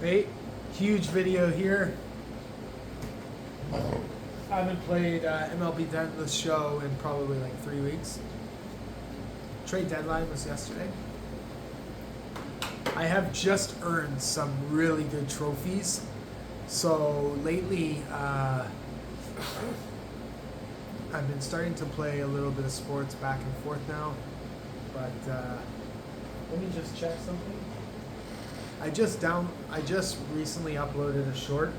Hey, huge video here. I haven't played MLB Dentless Show in probably like 3 weeks. Trade deadline was yesterday. I have just earned some really good trophies. So lately, I've been starting to play a little bit of sports back and forth now. But let me just check something. I just recently uploaded a short,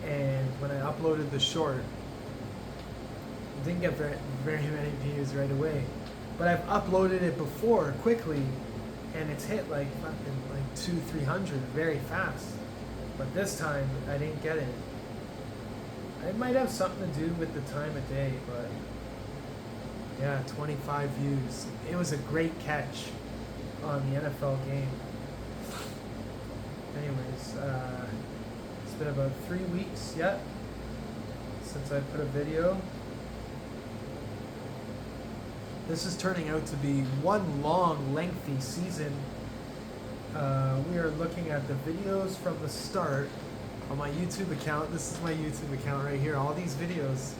and when I uploaded the short, it didn't get very many views right away. But I've uploaded it before quickly, and it's hit like fucking like 200-300 very fast. But this time I didn't get it. It might have something to do with the time of day, but yeah, 25 views. It was a great catch on the NFL game. Anyways, it's been about 3 weeks yet since I put a video. This is turning out to be one long, lengthy season. We are looking at the videos from the start on my YouTube account. This is my YouTube account right here, all these videos.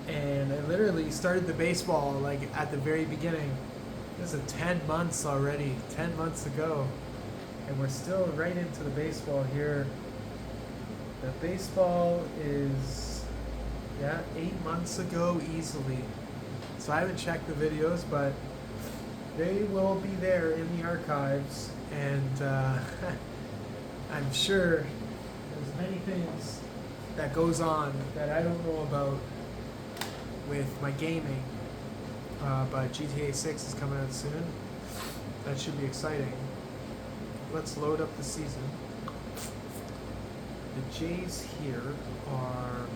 And I literally started the baseball like at the very beginning. This is 10 months already, 10 months ago. And we're still right into the baseball here. The baseball is, 8 months ago easily. So I haven't checked the videos, but they will be there in the archives. And I'm sure there's many things that goes on that I don't know about with my gaming. But GTA 6 is coming out soon. That should be exciting. Let's load up the season. The Jays here are...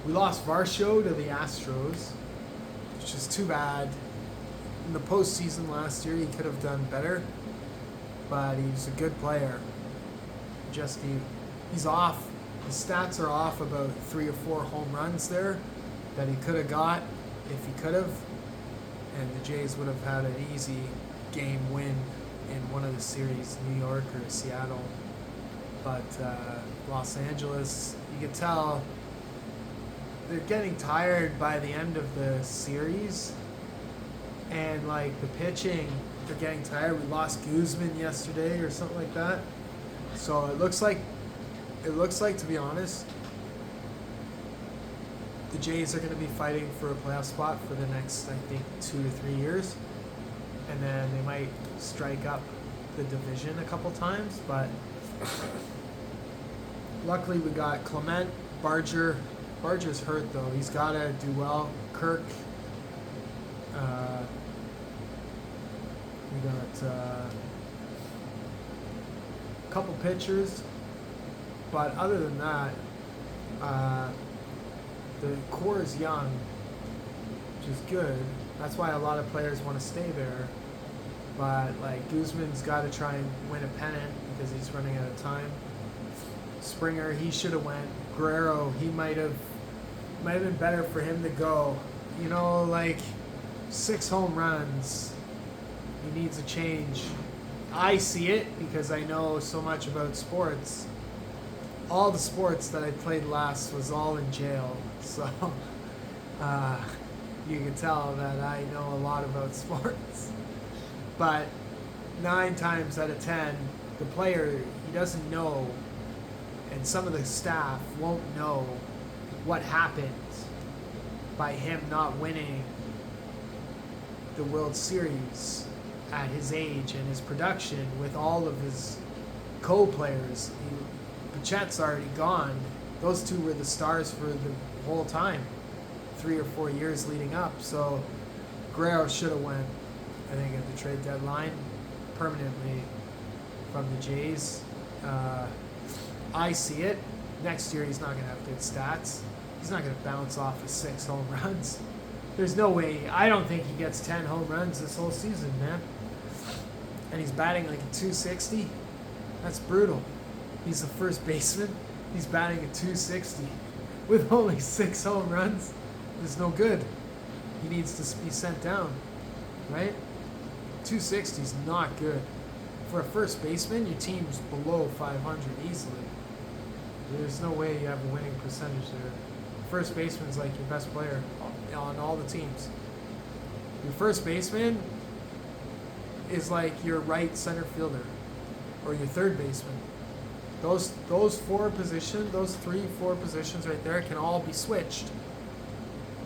We lost Varsho to the Astros, which is too bad. In the postseason last year, he could have done better, but he's a good player. He's off. His stats are off about 3 or 4 home runs there that he could have got if he could have, and the Jays would have had an easy game win in one of the series, New York or Seattle. But Los Angeles, you could tell they're getting tired by the end of the series, and like the pitching, they're getting tired. We lost Guzman yesterday or something like that. So it looks like, to be honest, the Jays are going to be fighting for a playoff spot for the next, I think, 2 to 3 years. And then they might strike up the division a couple times. But luckily we got Clement, Barger. Barger's hurt, though. He's got to do well. Kirk. We got a couple pitchers. But other than that, the core is young, which is good. That's why a lot of players want to stay there. But like Guzman's got to try and win a pennant because he's running out of time. Springer, he should have went. Guerrero, he might have been better for him to go. You know, like 6 home runs. He needs a change. I see it because I know so much about sports. All the sports that I played last was all in jail. So you can tell that I know a lot about sports. But 9 times out of 10, the player, he doesn't know, and some of the staff won't know what happened by him not winning the World Series at his age and his production with all of his co-players. Pachet's already gone. Those two were the stars for the whole time, 3 or 4 years leading up. So Guerrero should have went, I think, at the trade deadline permanently from the Jays. I see it. Next year he's not going to have good stats. He's not going to bounce off of 6 home runs. There's no way. I don't think he gets 10 home runs this whole season, man. And he's batting like a 260. That's brutal. He's the first baseman. He's batting a 260 with only 6 home runs. It's no good. He needs to be sent down, right? 260 is not good for a first baseman, your team's below 500 easily. There's no way you have a winning percentage there. First baseman's like your best player on all the teams. Your first baseman is like your right center fielder or your third baseman. Those four positions, those 3-4 positions right there can all be switched.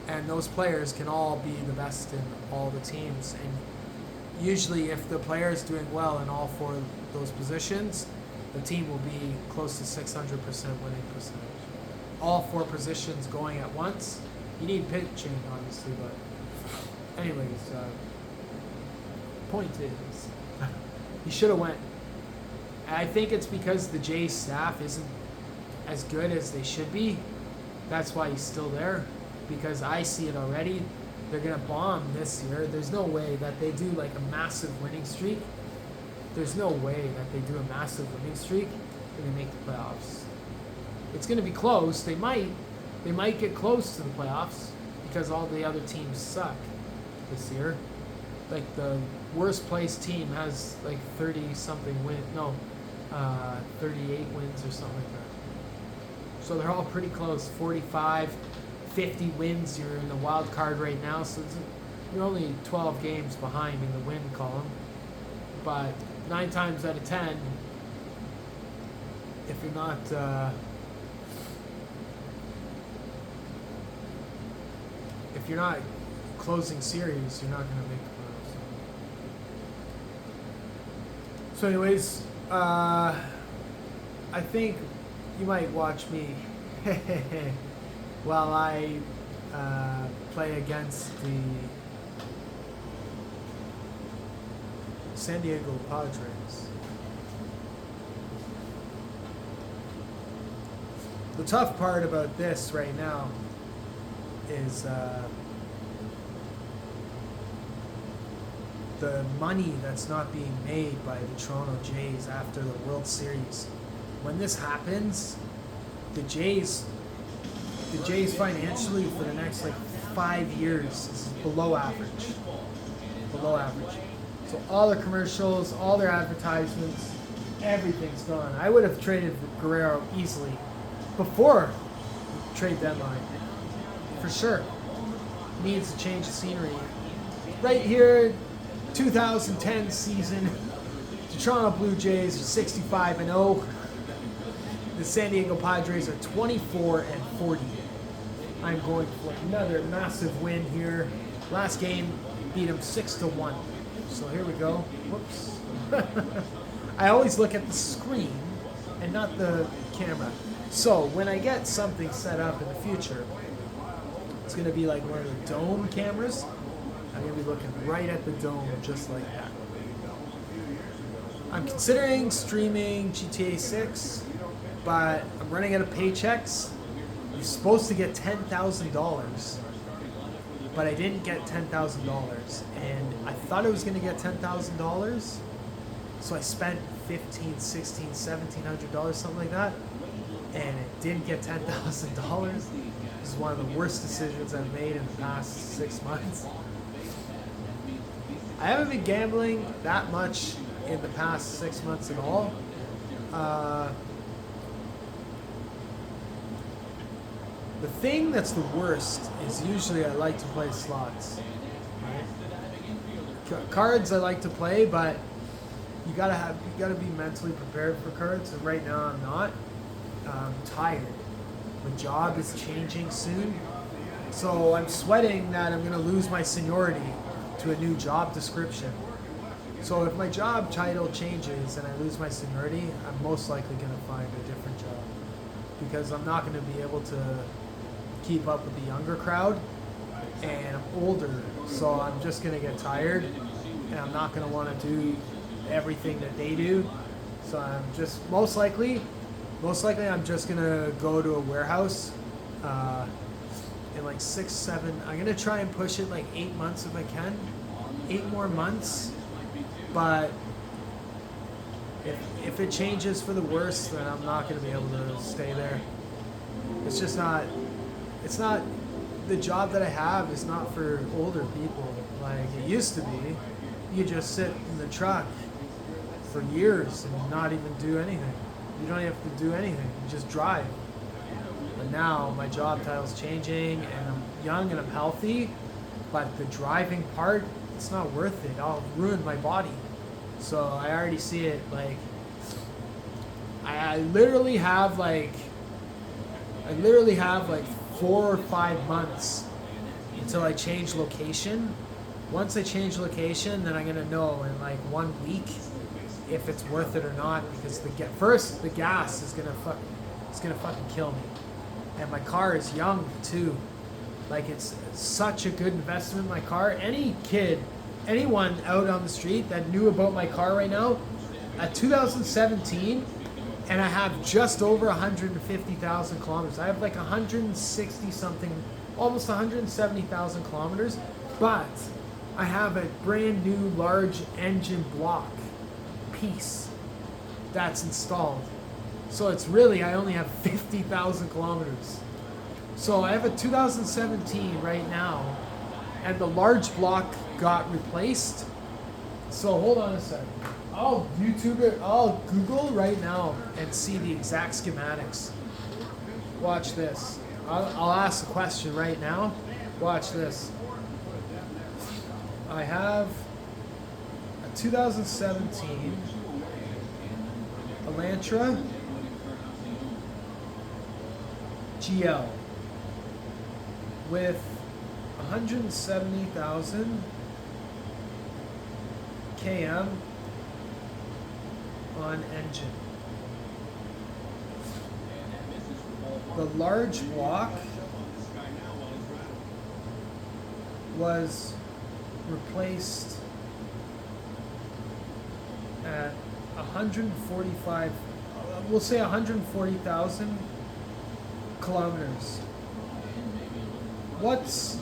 And those players can all be the best in all the teams. And usually if the player is doing well in all four of those positions, the team will be close to 600% winning percentage. All four positions going at once. You need pitching, obviously, but anyways, point is, he should have went. I think it's because the Jays staff isn't as good as they should be. That's why he's still there, because I see it already. They're going to bomb this year. There's no way that they do like a massive winning streak. There's no way that they do a massive winning streak and they make the playoffs. It's going to be close. They might get close to the playoffs because all the other teams suck this year. Like the worst placed team has like 30-something win. No, 38 wins or something like that. So they're all pretty close. 45, 50 wins. You're in the wild card right now, so you're only 12 games behind in the win column. But 9 times out of 10, if you're not closing series, you're not going to make the playoffs. So anyways, I think you might watch me while I play against the San Diego Padres. The tough part about this right now is the money that's not being made by the Toronto Jays after the World Series. When this happens, the Jays financially for the next like 5 years is below average. Below average. So all their commercials, all their advertisements, everything's gone. I would have traded Guerrero easily before the trade deadline. For sure. Needs to change the scenery. Right here, 2010 season, the Toronto Blue Jays are 65-0. The San Diego Padres are 24-40. I'm going for another massive win here. Last game, beat them 6-1. So here we go. Whoops. I always look at the screen and not the camera. So when I get something set up in the future, it's going to be like one of the dome cameras. I'm going to be looking right at the dome just like that. I'm considering streaming GTA 6, but I'm running out of paychecks. I'm supposed to get $10,000, but I didn't get $10,000. And I thought I was going to get $10,000, so I spent $1,500, $1,600, $1,700, something like that, and it didn't get $10,000. This is one of the worst decisions I've made in the past 6 months. I haven't been gambling that much in the past 6 months at all. The thing that's the worst is usually I like to play slots. Right? Cards I like to play, but you gotta be mentally prepared for cards. And right now I'm not. I'm tired. My job is changing soon, so I'm sweating that I'm gonna lose my seniority to a new job description. So if my job title changes and I lose my seniority, I'm most likely going to find a different job because I'm not going to be able to keep up with the younger crowd, and I'm older, so I'm just going to get tired and I'm not going to want to do everything that they do. So I'm just most likely I'm just going to go to a warehouse in like 6, 7, I'm going to try and push it like 8 months if I can. 8 more months. But if it changes for the worse, then I'm not going to be able to stay there. It's just not, the job that I have is not for older people like it used to be. You just sit in the truck for years and not even do anything. You don't have to do anything. You just drive. But now my job title's changing, and I'm young and I'm healthy, but the driving part, it's not worth it. I'll ruin my body. So I already see it. Like, I literally have like 4 or 5 months until I change location. Once I change location, then I'm gonna know in like 1 week if it's worth it or not, because the gas is gonna fucking kill me. And my car is young too. Like, it's such a good investment, my car. Anyone out on the street that knew about my car right now, at 2017, and I have just over 150,000 kilometers. I have like 160 something, almost 170,000 kilometers, but I have a brand new large engine block piece that's installed. So it's really, I only have 50,000 kilometers. So I have a 2017 right now, and the large block got replaced. So hold on a second. I'll YouTube it, I'll Google right now and see the exact schematics. Watch this. I'll ask the question right now. Watch this. I have a 2017 Elantra GL with 170,000 km on engine. The large block was replaced at 145, we'll say 140,000 kilometers. What's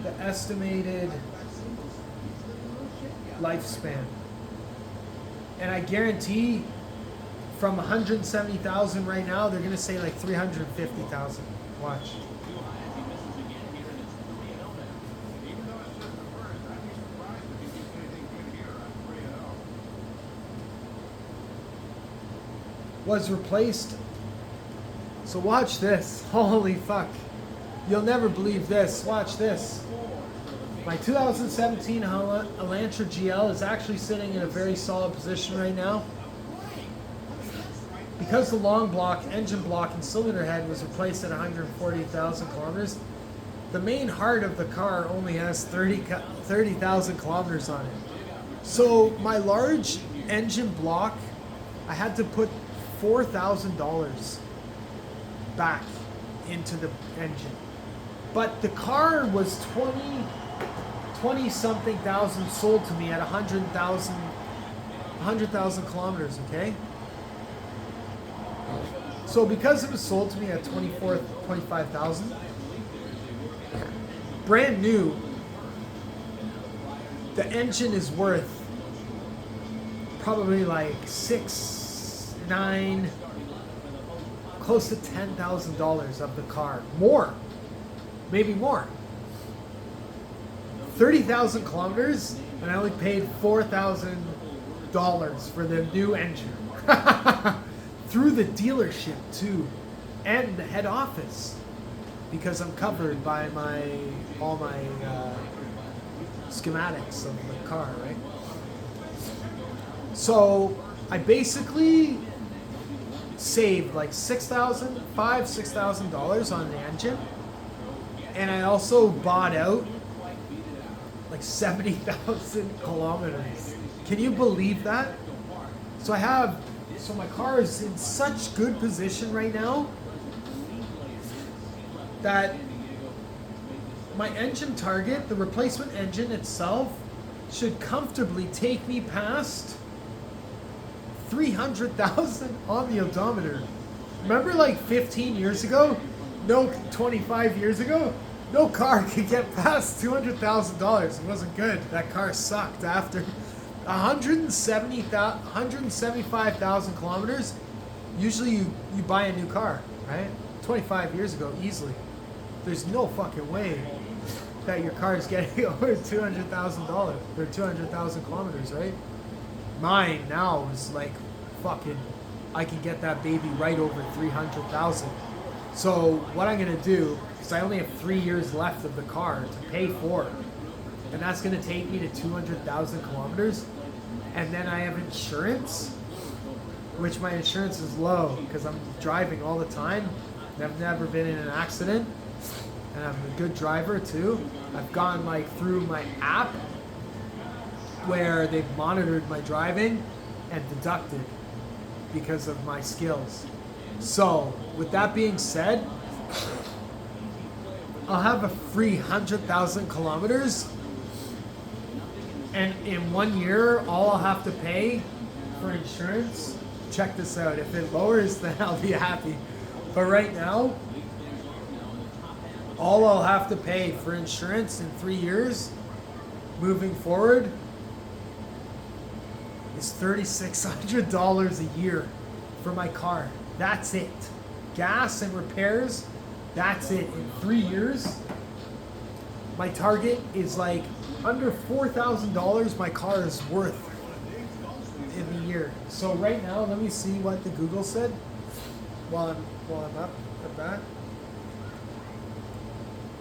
the estimated lifespan? And I guarantee from 170,000 right now, they're going to say like 350,000. Watch. Was replaced. So watch this. Holy fuck. You'll never believe this. Watch this. My 2017 Elantra GL is actually sitting in a very solid position right now. Because the long block, engine block, and cylinder head was replaced at 140,000 kilometers, the main heart of the car only has 30,000 kilometers on it. So my large engine block, I had to put $4,000 back into the engine. But the car was 20 something thousand sold to me at 100,000 kilometers, okay? So because it was sold to me at 25,000, brand new, the engine is worth probably like $9,000, close to $10,000 of the car. More, maybe more. 30,000 kilometers, and I only paid $4,000 for the new engine. Through the dealership too, and the head office, because I'm covered by all my schematics of the car, right? So I basically saved like $6,000 on the engine, and I also bought out like 70,000 kilometers. Can you believe that? So my car is in such good position right now that my engine target, the replacement engine itself, should comfortably take me past 300,000 on the odometer. Remember like 15 years ago? No, 25 years ago? No car could get past $200,000. It wasn't good. That car sucked after 175,000 kilometers. Usually you buy a new car, right? 25 years ago, easily. There's no fucking way that your car is getting over $200,000 or 200,000 kilometers, right? Mine now is like fucking, I can get that baby right over 300,000. So what I'm gonna do, because I only have 3 years left of the car to pay for, and that's gonna take me to 200,000 kilometers, and then I have insurance, which my insurance is low because I'm driving all the time. I've never been in an accident, and I'm a good driver too. I've gone like through my app where they've monitored my driving and deducted because of my skills. So with that being said, I'll have a free 100,000 kilometers, and in 1 year all I'll have to pay for insurance, check this out, if it lowers then I'll be happy, but right now all I'll have to pay for insurance in 3 years moving forward is $3,600 a year for my car. That's it. Gas and repairs, that's it. In 3 years, my target is like under $4,000 my car is worth in the year. So right now, let me see what the Google said while I'm up at that.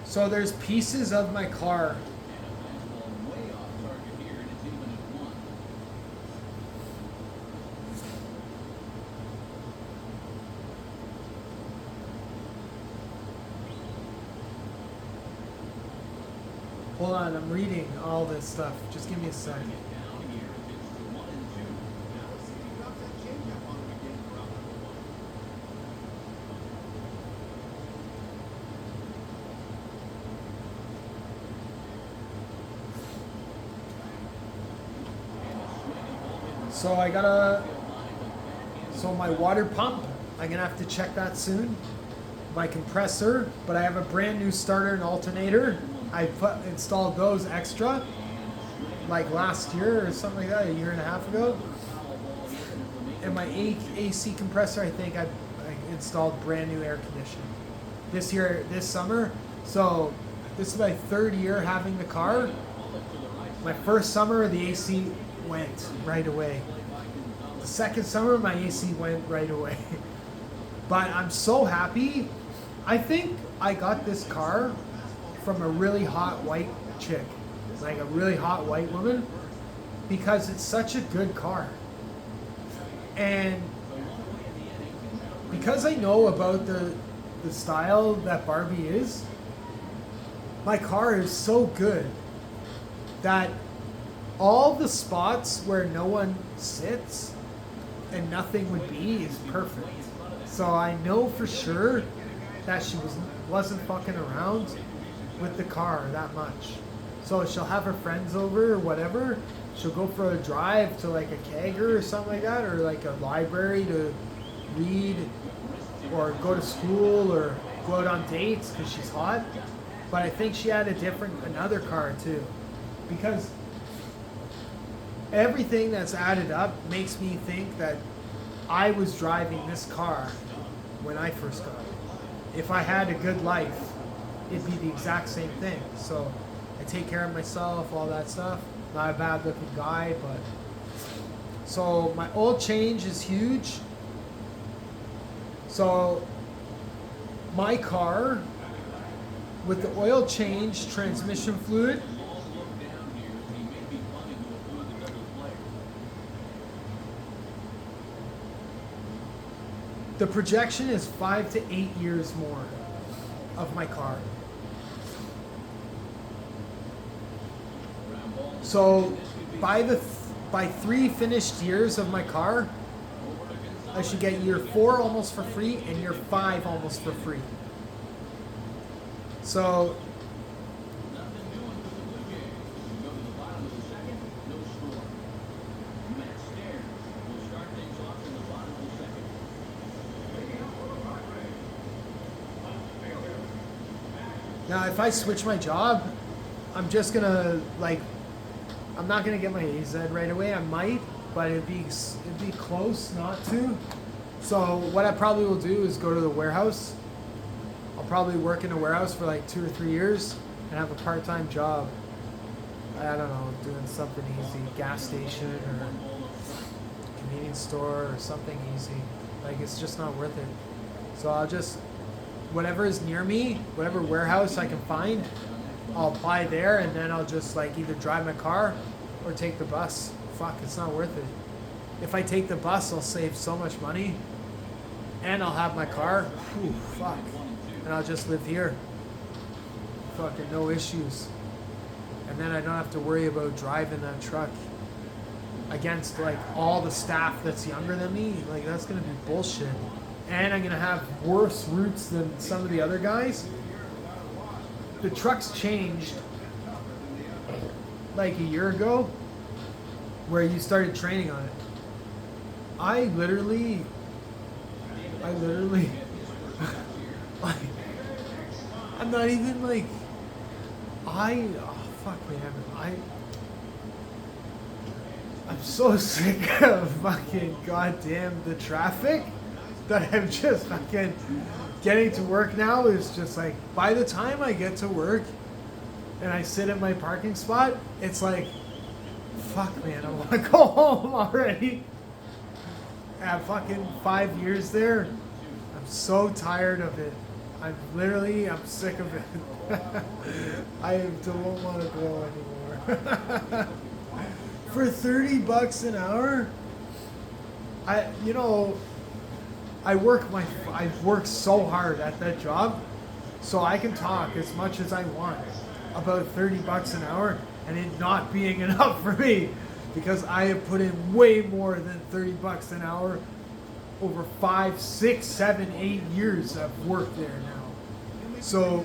So there's pieces of my car. Hold on, I'm reading all this stuff. Just give me a second. So my water pump, I'm gonna have to check that soon. My compressor, but I have a brand new starter and alternator. I installed those extra, like last year or something like that, a year and a half ago. And my AC compressor, I think I installed brand new air conditioning this summer. So this is my 3rd year having the car. My first summer, the AC went right away. The second summer, my AC went right away. But I'm so happy. I think I got this car from a really hot white chick, like a really hot white woman, because it's such a good car. And because I know about the style that Barbie is, my car is so good that all the spots where no one sits and nothing would be is perfect. So I know for sure that she wasn't fucking around with the car that much. So she'll have her friends over or whatever. She'll go for a drive to like a kegger or something like that, or like a library to read, or go to school, or go out on dates because she's hot. But I think she had another car too, because everything that's added up makes me think that I was driving this car when I first got it. If I had a good life, it'd be the exact same thing. So I take care of myself, all that stuff. Not a bad looking guy, but so my oil change is huge. So my car with the oil change, transmission fluid, the projection is 5 to 8 years more of my car. So by 3 finished years of my car, I should get year 4 almost for free and year 5 almost for free. So now if I switch my job, I'm just gonna I'm not gonna get my AZ right away. I might, but it'd be close not to. So what I probably will do is go to the warehouse. I'll probably work in a warehouse for like 2 or 3 years, and have a part-time job. I don't know, doing something easy, gas station or convenience store or something easy. Like, it's just not worth it. So I'll just, whatever is near me, whatever warehouse I can find, I'll apply there, and then I'll just like either drive my car or take the bus. Fuck, it's not worth it. If I take the bus, I'll save so much money, and I'll have my car. Whew, fuck. And I'll just live here. Fucking no issues. And then I don't have to worry about driving that truck against like all the staff that's younger than me. Like, that's gonna be bullshit. And I'm gonna have worse routes than some of the other guys. The truck's changed like a year ago, where you started training on it. I literally like, I'm not even like, oh fuck man, I'm so sick of fucking goddamn the traffic that I'm just fucking getting to work now is just like, by the time I get to work and I sit in my parking spot, it's like, fuck man, I want to go home already. At fucking 5 years there, I'm so tired of it. I'm sick of it. I don't want to go anymore. For $30 an hour, I work so hard at that job, so I can talk as much as I want about $30 an hour and it not being enough for me, because I have put in way more than $30 an hour over 5, 6, 7, 8 years I've worked there now. So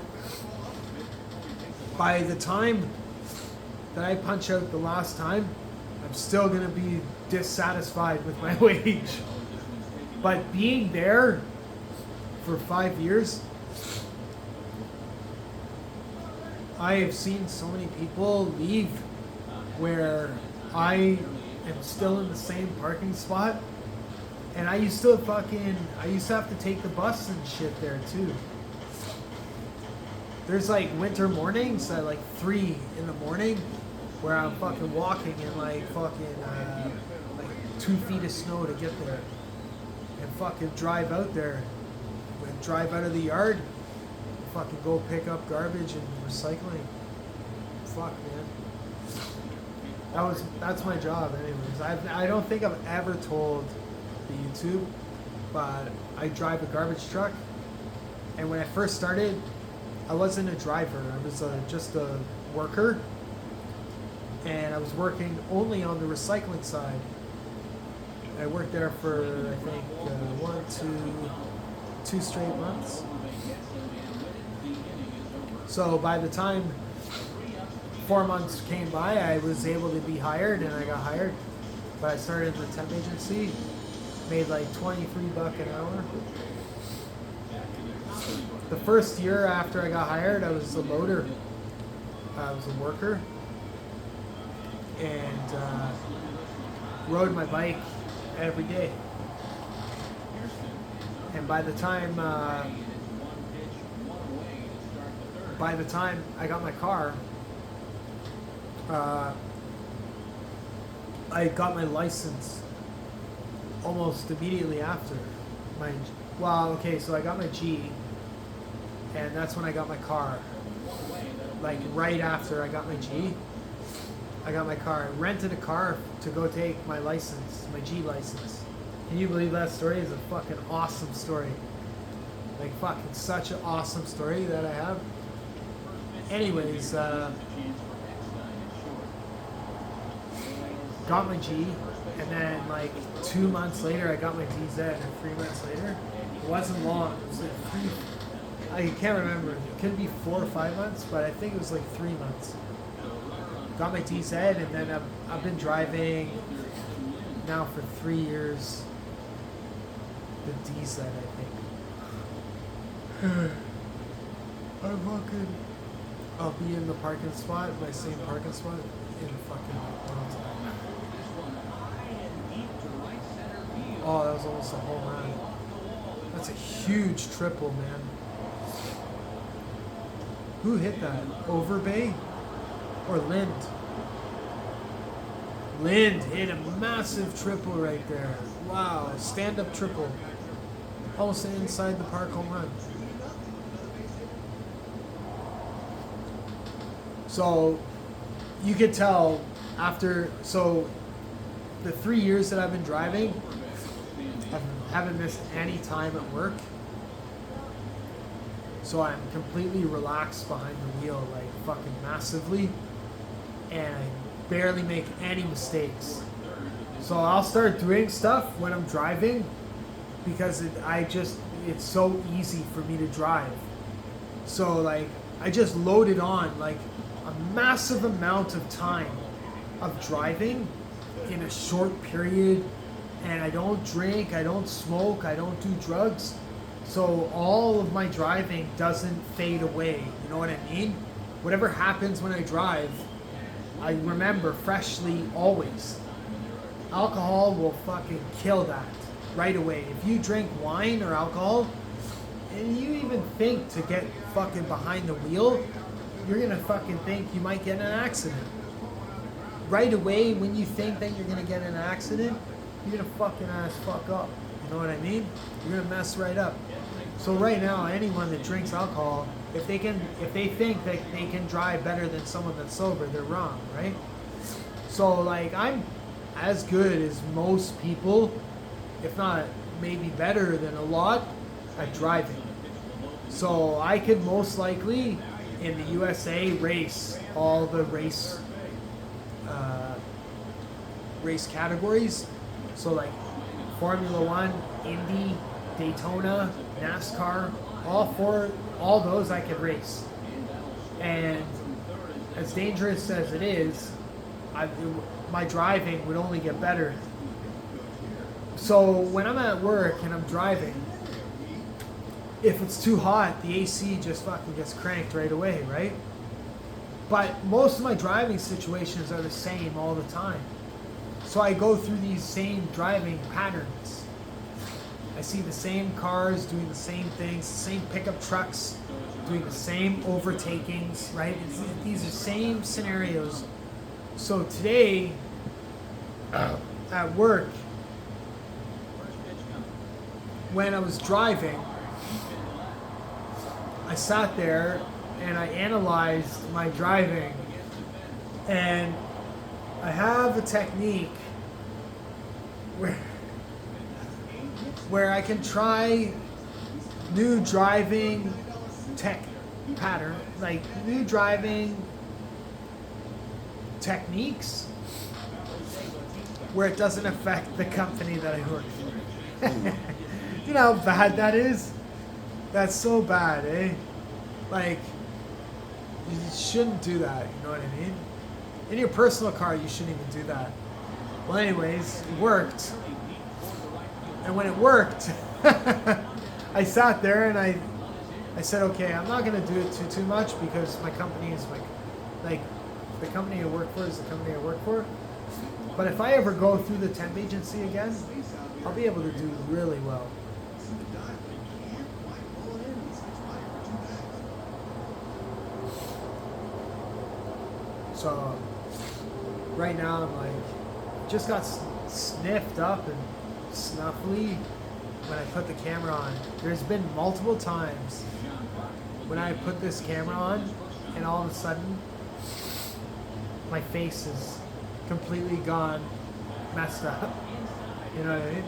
by the time that I punch out the last time, I'm still going to be dissatisfied with my wage. But being there for 5 years, I have seen so many people leave where I am still in the same parking spot. And I used to have to take the bus and shit there too. There's like winter mornings at like 3 in the morning where I'm fucking walking in like fucking like 2 feet of snow to get there. And fucking drive out there. Drive out of the yard. Fucking go pick up garbage and recycling. Fuck man. That's my job anyways. I don't think I've ever told the YouTube, but I drive a garbage truck. And when I first started, I wasn't a driver. I was just a worker. And I was working only on the recycling side. I worked there for, I think, 2 straight months. So by the time 4 months came by, I was able to be hired, and I got hired. But I started in the temp agency, made like $23 an hour. The first year after I got hired, I was a loader. I was a worker, and rode my bike every day. And by the time I got my car, I got my license almost immediately after. So I got my G, and that's when I got my car. Like right after I got my G, I got my car. I rented a car to go take my license, my G license. Can you believe that story? Is a fucking awesome story. Like fucking such an awesome story that I have. Anyways, got my G, and then like 2 months later I got my DZ, and 3 months later, it wasn't long. It was like 3. I can't remember. It could be 4 or 5 months, but I think it was like 3 months. Got my DZ, and then I've been driving now for 3 years. The DZ, I think. I'll be in the parking spot, my same parking spot, in fucking long time. Oh, that was almost a home run. That's a huge triple, man. Who hit that? Overbay or Lind? Lind hit a massive triple right there. Wow, stand-up triple. Almost inside the park home run. So you could tell after, so the 3 years that I've been driving, I haven't missed any time at work. So I'm completely relaxed behind the wheel, like fucking massively. And I barely make any mistakes. So I'll start doing stuff when I'm driving because it's so easy for me to drive. So like I just loaded on like a massive amount of time of driving in a short period, and I don't drink, I don't smoke, I don't do drugs. So all of my driving doesn't fade away. You know what I mean? Whatever happens when I drive, I remember freshly always. Alcohol will fucking kill that right away. If you drink wine or alcohol, and you even think to get fucking behind the wheel, you're gonna fucking think you might get in an accident. Right away, when you think that you're gonna get in an accident, you're gonna fucking ass fuck up. You know what I mean? You're gonna mess right up. So right now, anyone that drinks alcohol, if they think that they can drive better than someone that's sober, they're wrong, right? So like I'm as good as most people, if not maybe better than a lot, at driving. So I could most likely in the USA race all the race categories. So like Formula One, Indy, Daytona, NASCAR, all those I could race. And as dangerous as it is, my driving would only get better. So when I'm at work and I'm driving, if it's too hot, the AC just fucking gets cranked right away, right? But most of my driving situations are the same all the time. So I go through these same driving patterns. I see the same cars doing the same things, the same pickup trucks doing the same overtakings, right? These are same scenarios. So today, at work, when I was driving, I sat there and I analyzed my driving, and I have a technique where I can try new driving tech pattern, like new driving techniques where it doesn't affect the company that I work for. You know how bad that is? That's so bad, eh? Like, you shouldn't do that, you know what I mean? In your personal car, you shouldn't even do that. Well, anyways, it worked. And when it worked, I sat there and I said, okay, I'm not going to do it too much because my company is like the company I work for is the company I work for. But if I ever go through the temp agency again, I'll be able to do really well. So right now I'm like, just got sniffed up and snuffly when I put the camera on. There's been multiple times when I put this camera on and all of a sudden my face is completely gone, messed up. You know what I mean?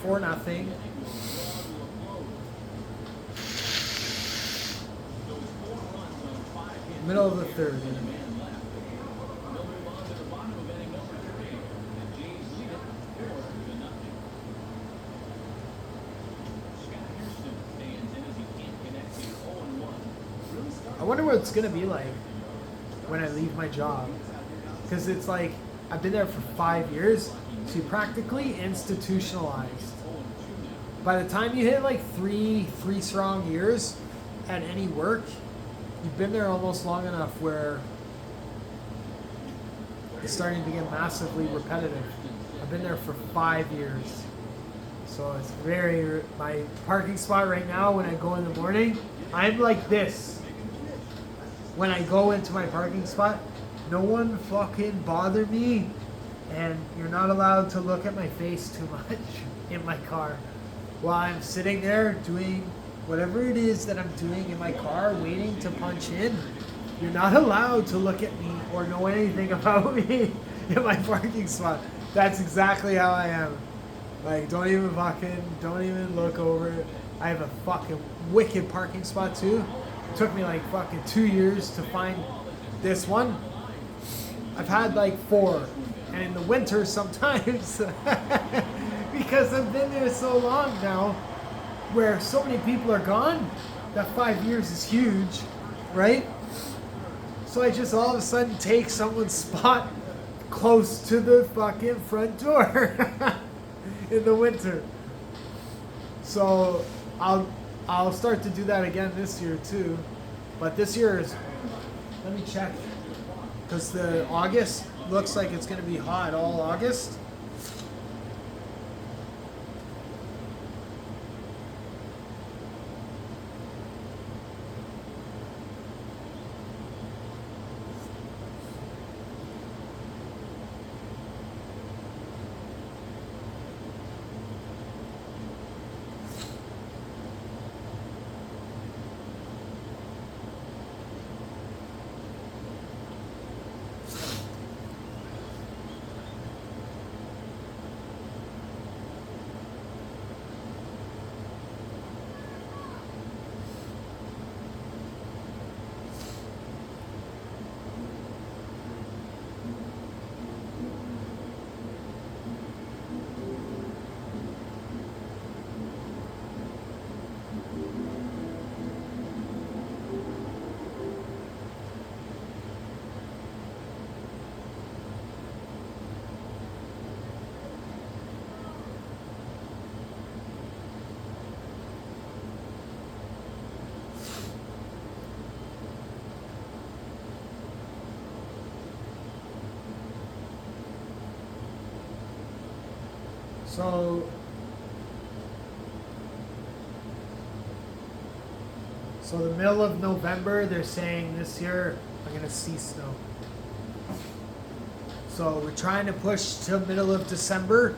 For nothing. Middle of the third. I wonder what it's gonna be like when I leave my job, because it's like I've been there for 5 years, so you're practically institutionalized. By the time you hit like three strong years at any work, you've been there almost long enough where it's starting to get massively repetitive. I've been there for 5 years. So it's my parking spot right now when I go in the morning, I'm like this. When I go into my parking spot, no one fucking bother me. And you're not allowed to look at my face too much in my car. While I'm sitting there doing whatever it is that I'm doing in my car, waiting to punch in, you're not allowed to look at me or know anything about me in my parking spot. That's exactly how I am. Like, don't even look over. I have a fucking wicked parking spot too. It took me like fucking 2 years to find this one. I've had like 4. And in the winter sometimes, because I've been there so long now, where so many people are gone, that 5 years is huge, right? So I just all of a sudden take someone's spot close to the fucking front door in the winter. So I'll start to do that again this year too. But this year is, let me check, because the August looks like it's going to be hot all August. So the middle of November, they're saying this year we're gonna see snow. So we're trying to push to middle of December.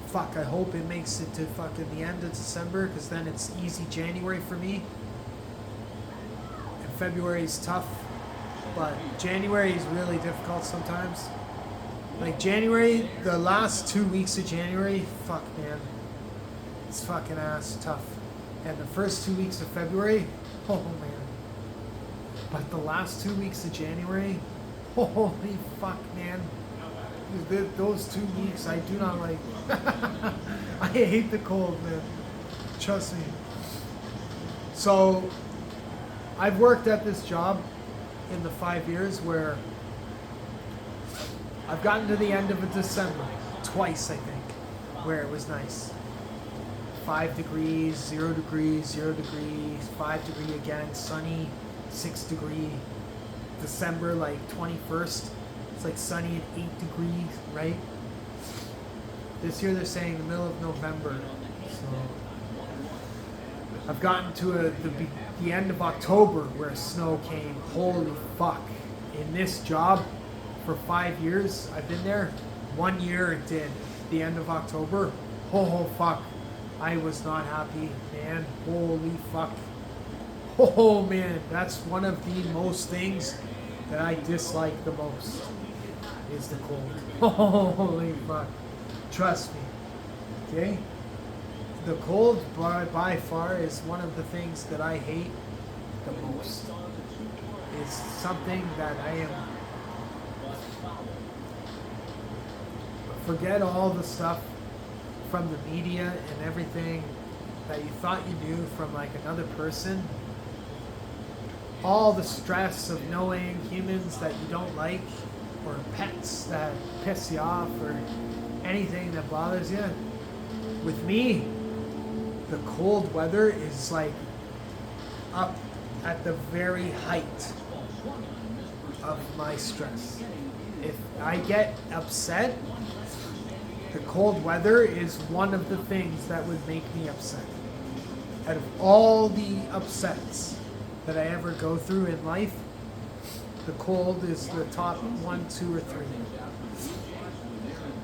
Fuck, I hope it makes it to fucking the end of December, because then it's easy January for me. And February is tough, but January is really difficult sometimes. Like January, the last 2 weeks of January, fuck man, it's fucking ass tough. And the first 2 weeks of February, oh man. But the last 2 weeks of January, holy fuck man. Those 2 weeks I do not like. I hate the cold, man. Trust me. So I've worked at this job in the 5 years where I've gotten to the end of a December twice, I think, where it was nice. 5 degrees, 0 degrees, 0 degrees, 5 degree again, sunny, 6 degree. December like 21st, it's like sunny at 8 degrees, right? This year they're saying the middle of November. So I've gotten to the end of October where snow came. Holy fuck. In this job, for 5 years I've been there, 1 year it did. The end of October, oh fuck. I was not happy, man. Holy fuck. Oh man, that's one of the most things that I dislike the most, is the cold. Holy fuck. Trust me. Okay? The cold by far is one of the things that I hate the most. It's something that I am... Forget all the stuff from the media and everything that you thought you knew from like another person. All the stress of knowing humans that you don't like or pets that piss you off or anything that bothers you. With me, the cold weather is like up at the very height of my stress. If I get upset, the cold weather is one of the things that would make me upset. Out of all the upsets that I ever go through in life, the cold is the top 1, 2, or 3.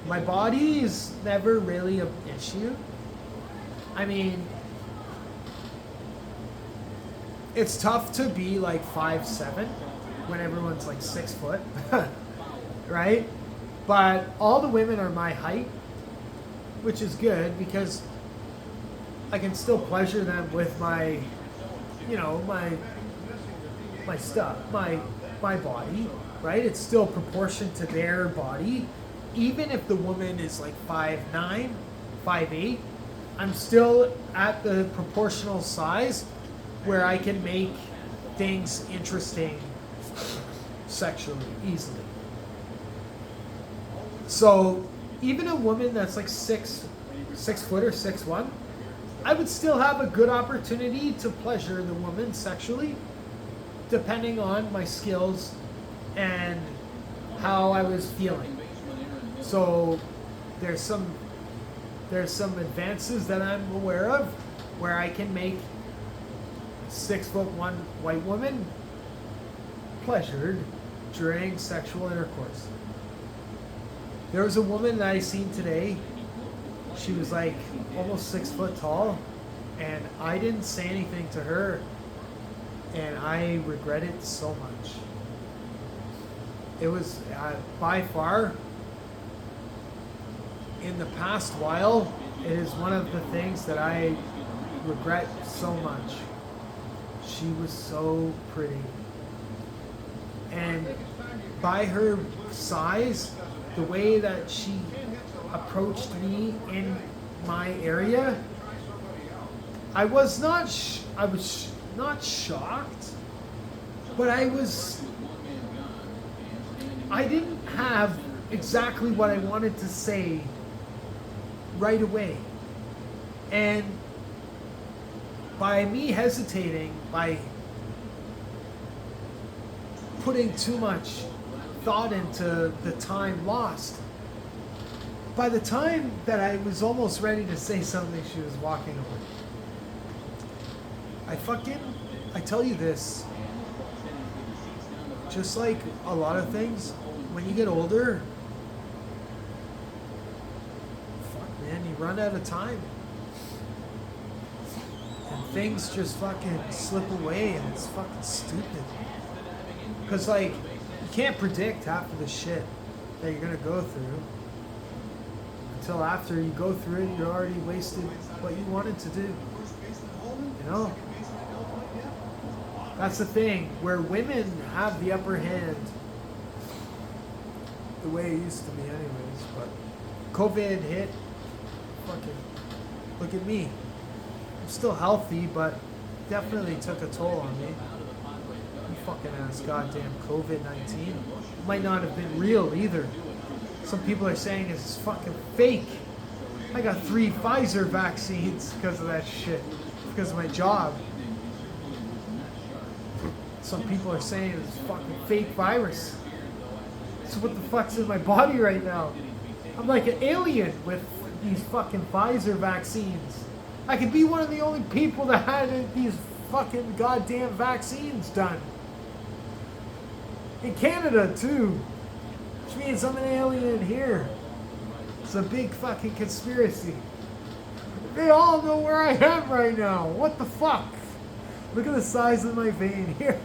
My body is never really an issue. I mean, it's tough to be like 5'7" when everyone's like 6 foot, right? But all the women are my height, which is good because I can still pleasure them with my, you know, my stuff, my body, right? It's still proportioned to their body. Even if the woman is like 5'9", 5'8", I'm still at the proportional size where I can make things interesting sexually, easily. So even a woman that's like 6 foot or 6'1", I would still have a good opportunity to pleasure the woman sexually, depending on my skills and how I was feeling. So there's some advances that I'm aware of where I can make 6'1" white woman pleasured during sexual intercourse. There was a woman that I seen today. She was like almost 6 foot tall, and I didn't say anything to her, and I regret it so much. It was by far, in the past while, it is one of the things that I regret so much. She was so pretty. And by her size, the way that she approached me in my area, I was not shocked, but I didn't have exactly what I wanted to say right away. And by me hesitating, by putting too much thought into the time lost, by the time that I was almost ready to say something, she was walking away. I tell you this, just like a lot of things, when you get older, man, you run out of time. And things just fucking slip away, and it's fucking stupid. Because, like, you can't predict half of the shit that you're gonna go through. Until after you go through it, you already wasted what you wanted to do. You know? That's the thing, where women have the upper hand, the way it used to be anyways, but COVID hit, fucking, look at me. I'm still healthy, but definitely took a toll on me. You fucking ass goddamn COVID-19. Might not have been real either. Some people are saying it's fucking fake. I got 3 Pfizer vaccines because of that shit, because of my job. Some people are saying it's fucking fake virus. So what the fuck's in my body right now? I'm like an alien with these fucking Pfizer vaccines. I could be one of the only people that had these fucking goddamn vaccines done. In Canada too. Which means I'm an alien here. It's a big fucking conspiracy. They all know where I am right now. What the fuck? Look at the size of my vein here.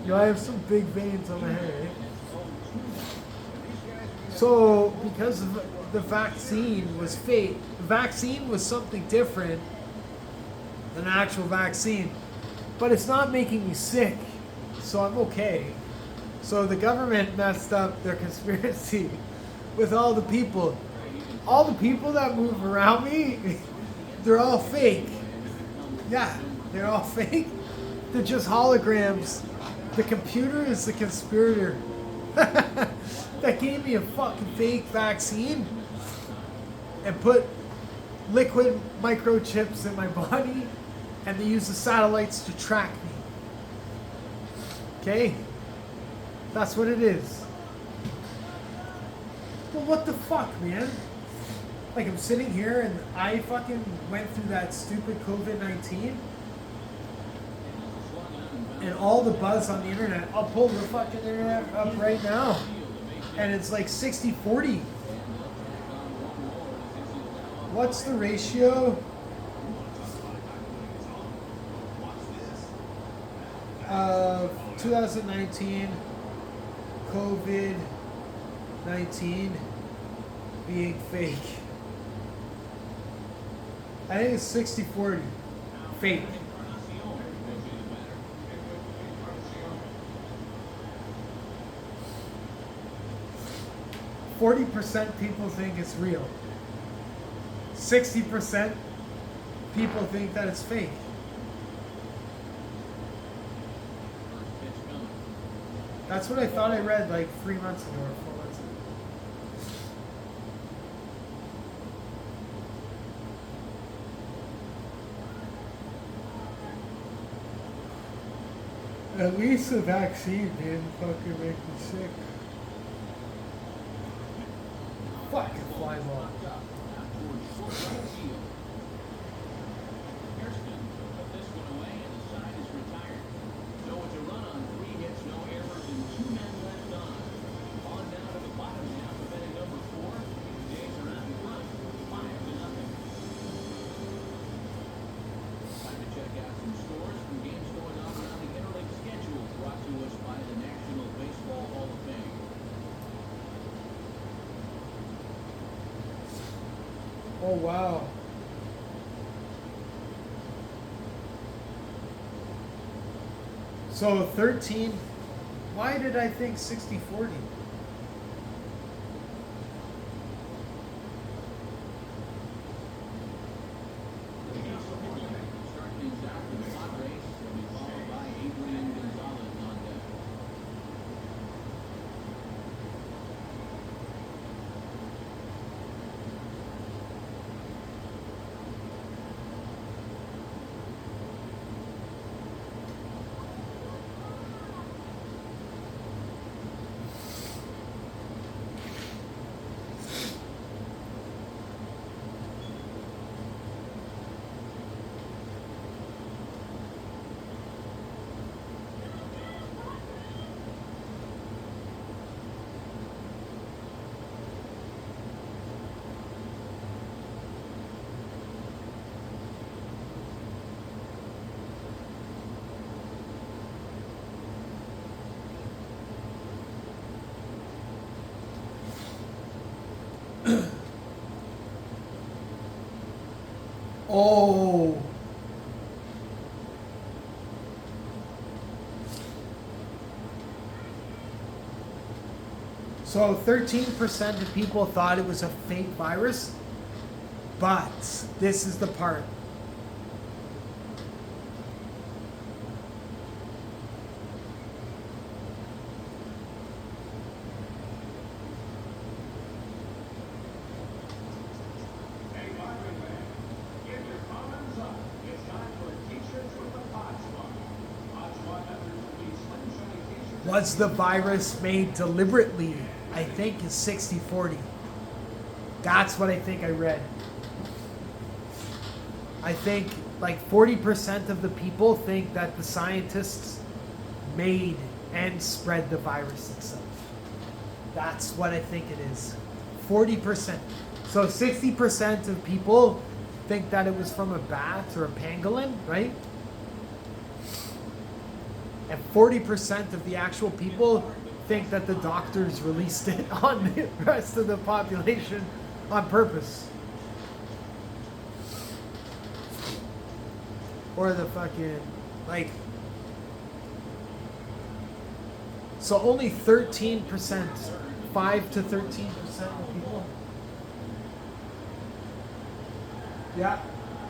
Yo, I have some big veins on my head. So, because the vaccine was fake, the vaccine was something different than an actual vaccine. But it's not making me sick, so I'm okay. So the government messed up their conspiracy with all the people. All the people that move around me, they're all fake. Yeah, they're all fake. They're just holograms. The computer is the conspirator. that gave me a fucking fake vaccine and put liquid microchips in my body, and they use the satellites to track me. Okay? That's what it is. Well, what the fuck, man? Like, I'm sitting here and I fucking went through that stupid COVID-19 and all the buzz on the internet. I'll pull the fucking internet up right now. And it's like 60-40. What's the ratio? 2019 COVID-19 being fake. I think it's 60-40. Fake. %40 people think it's real. 60% people think that it's fake. That's what I thought I read like 3 months ago or 4 months ago. At least the vaccine didn't fucking make me sick. Fucking fly ball. Oh, wow. So 13, why did I think 60-40? Oh. So 13% of people thought it was a fake virus, but this is the part. Was the virus made deliberately? I think is 60-40. That's what I think I read. I think like 40% of the people think that the scientists made and spread the virus itself. That's what I think it is. 40%. So 60% of people think that it was from a bat or a pangolin, right? And 40% of the actual people think that the doctors released it on the rest of the population on purpose. Or the fucking, like, so only 13%, 5 to 13% of people. Yeah,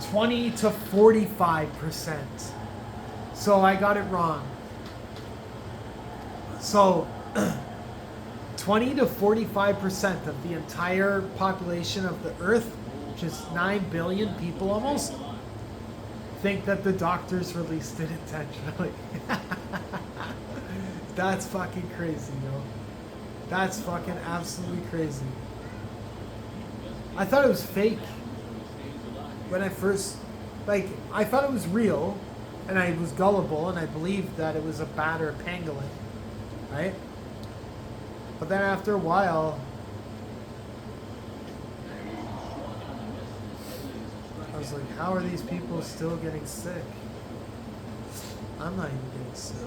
20 to 45%. So I got it wrong. So 20 to 45% of the entire population of the Earth, which is 9 billion people almost, think that the doctors released it intentionally. That's fucking crazy, yo. That's fucking absolutely crazy. I thought it was fake when I first, like, I thought it was real, and I was gullible, and I believed that it was a bat or a pangolin, right? But then after a while, I was like, how are these people still getting sick? I'm not even getting sick.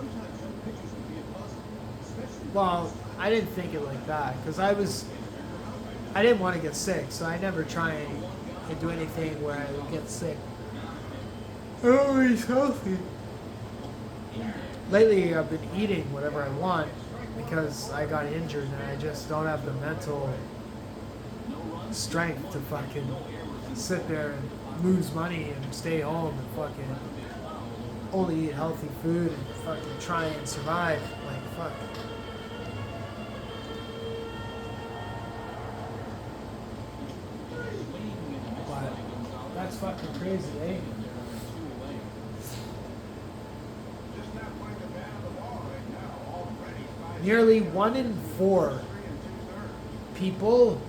Well, I didn't think it like that, because I didn't want to get sick, so I never try and do anything where I would get sick. Oh, he's healthy. Lately, I've been eating whatever I want because I got injured and I just don't have the mental strength to fucking sit there and lose money and stay home and fucking only eat healthy food and fucking try and survive. Like, fuck. But that's fucking crazy, eh? Nearly 1 in 4 people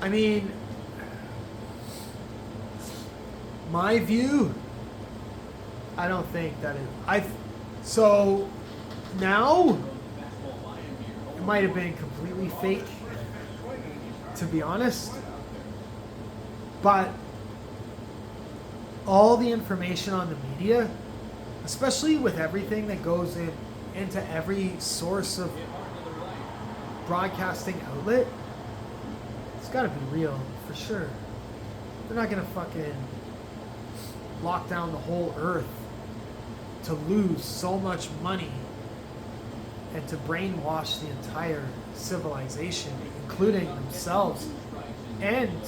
I mean, my view, I don't think that so now, it might have been completely fake, to be honest, but all the information on the media, especially with everything that goes into every source of broadcasting outlet, it's got to be real, for sure. They're not going to fucking lock down the whole earth to lose so much money and to brainwash the entire civilization, including themselves. And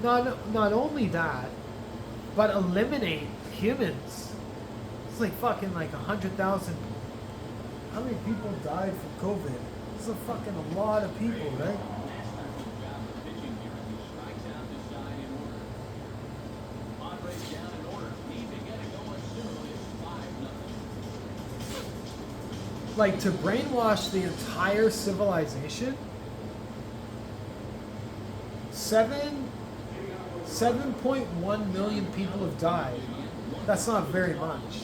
not only that, but eliminate humans. It's like fucking like 100,000. How many people died from COVID? It's a fucking a lot of people, right? Like, to brainwash the entire civilization, 7.1 million people have died. That's not very much.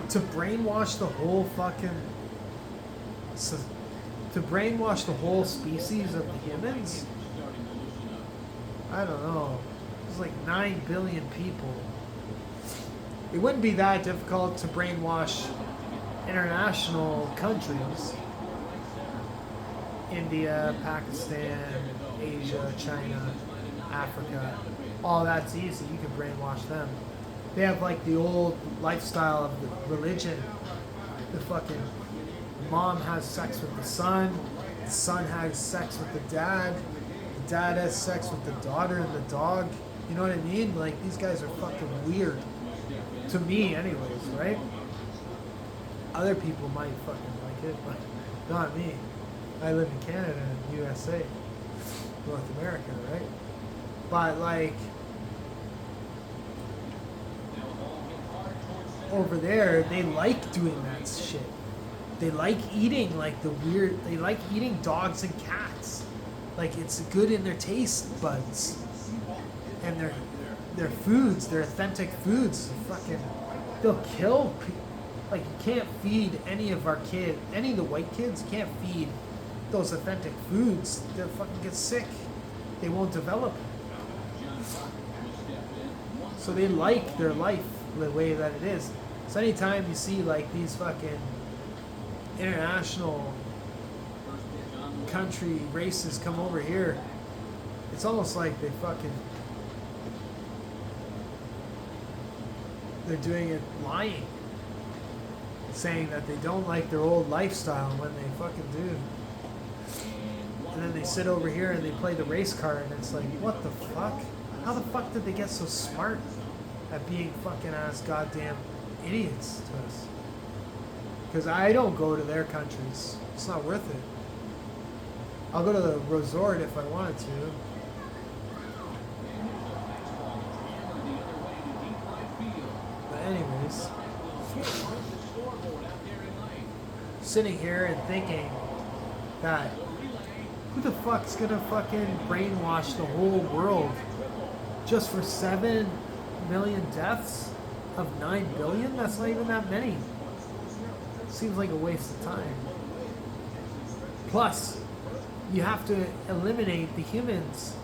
To brainwash the whole fucking, to brainwash the whole species of the humans, I don't know. It's like 9 billion people. It wouldn't be that difficult to brainwash international countries. India, Pakistan, Asia, China, Africa. All that's easy. You can brainwash them. They have like the old lifestyle of the religion. The fucking mom has sex with the son has sex with the dad has sex with the daughter and the dog. You know what I mean? Like, these guys are fucking weird. To me, anyways, right? Other people might fucking like it, but not me. I live in Canada and USA, North America, right? But like, over there, they like doing that shit. They like eating like they like eating dogs and cats. Like, it's good in their taste buds. And their foods, their authentic foods, fucking, they'll kill people. Like, you can't feed any of the white kids, you can't feed those authentic foods. They'll fucking get sick. They won't develop. So they like their life the way that it is. So anytime you see like these fucking international country races come over here, it's almost like they fucking they're doing it lying, saying that they don't like their old lifestyle when they fucking do. And then they sit over here and they play the race card, and it's like, what the fuck? How the fuck did they get so smart at being fucking ass goddamn idiots to us? Because I don't go to their countries. It's not worth it. I'll go to the resort if I wanted to. But anyways, sitting here and thinking that who the fuck's gonna fucking brainwash the whole world just for 7 million deaths of 9 billion? That's not even that many. Seems like a waste of time. Plus, you have to eliminate the humans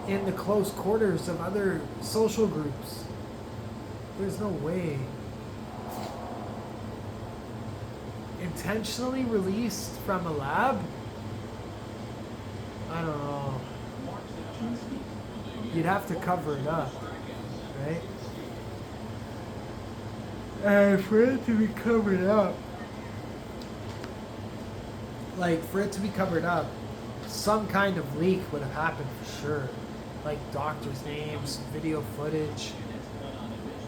in the close quarters of other social groups. There's no way. Intentionally released from a lab? I don't know. You'd have to cover it up, right? And for it to be covered up, some kind of leak would have happened for sure. Like doctors' names, video footage,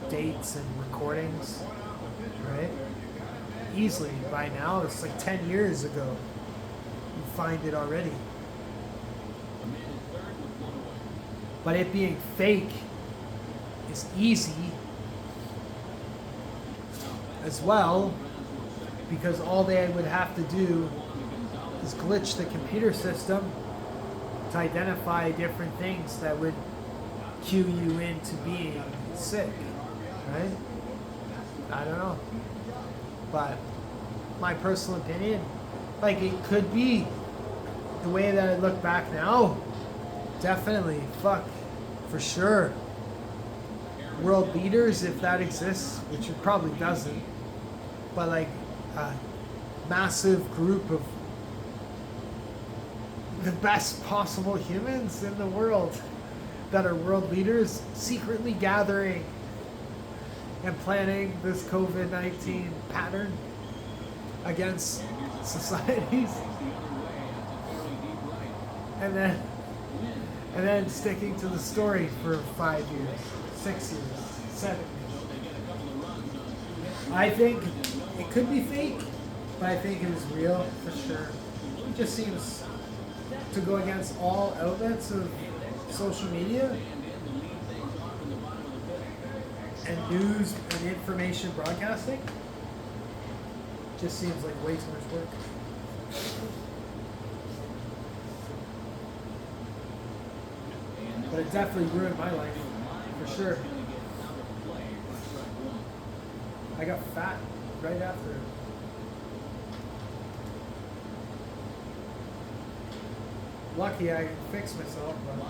dates and recordings, right? Easily by now, it's like 10 years ago. You find it already. But it being fake is easy as well, because all they would have to do is glitch the computer system to identify different things that would cue you into being sick, right? I don't know. But my personal opinion, like, it could be the way that I look back now, definitely, fuck, for sure. World leaders, if that exists, which it probably doesn't, but like a massive group of the best possible humans in the world that are world leaders secretly gathering and planning this COVID-19 pattern against societies, and then sticking to the story for 5 years, 6 years, 7 years. I think it could be fake, but I think it was real for sure. It just seems to go against all outlets of social media and news and information broadcasting. Just seems like way too much work. But it definitely ruined my life, for sure. I got fat right after it. Lucky I fixed myself, but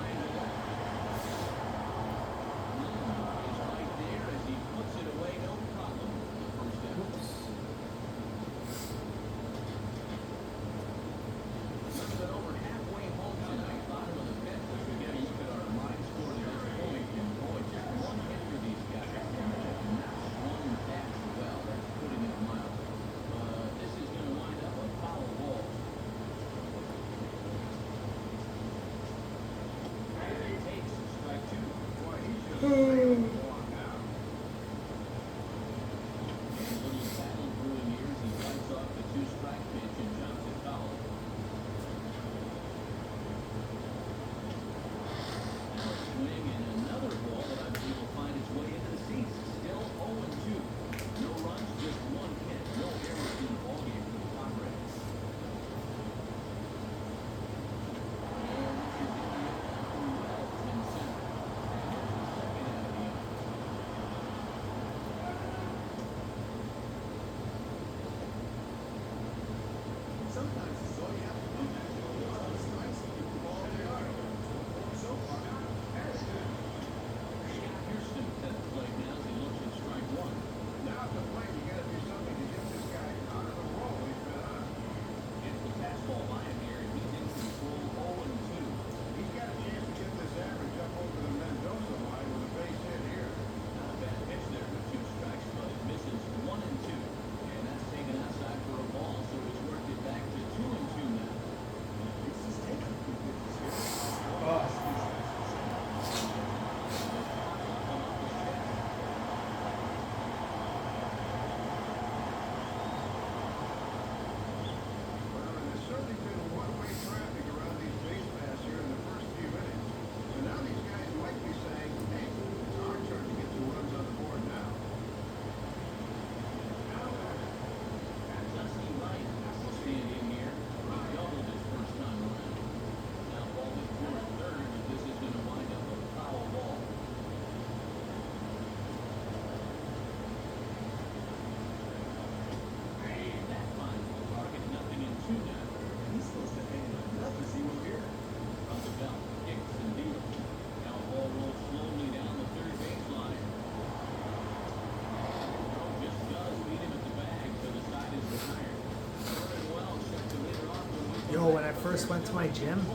first went to my gym,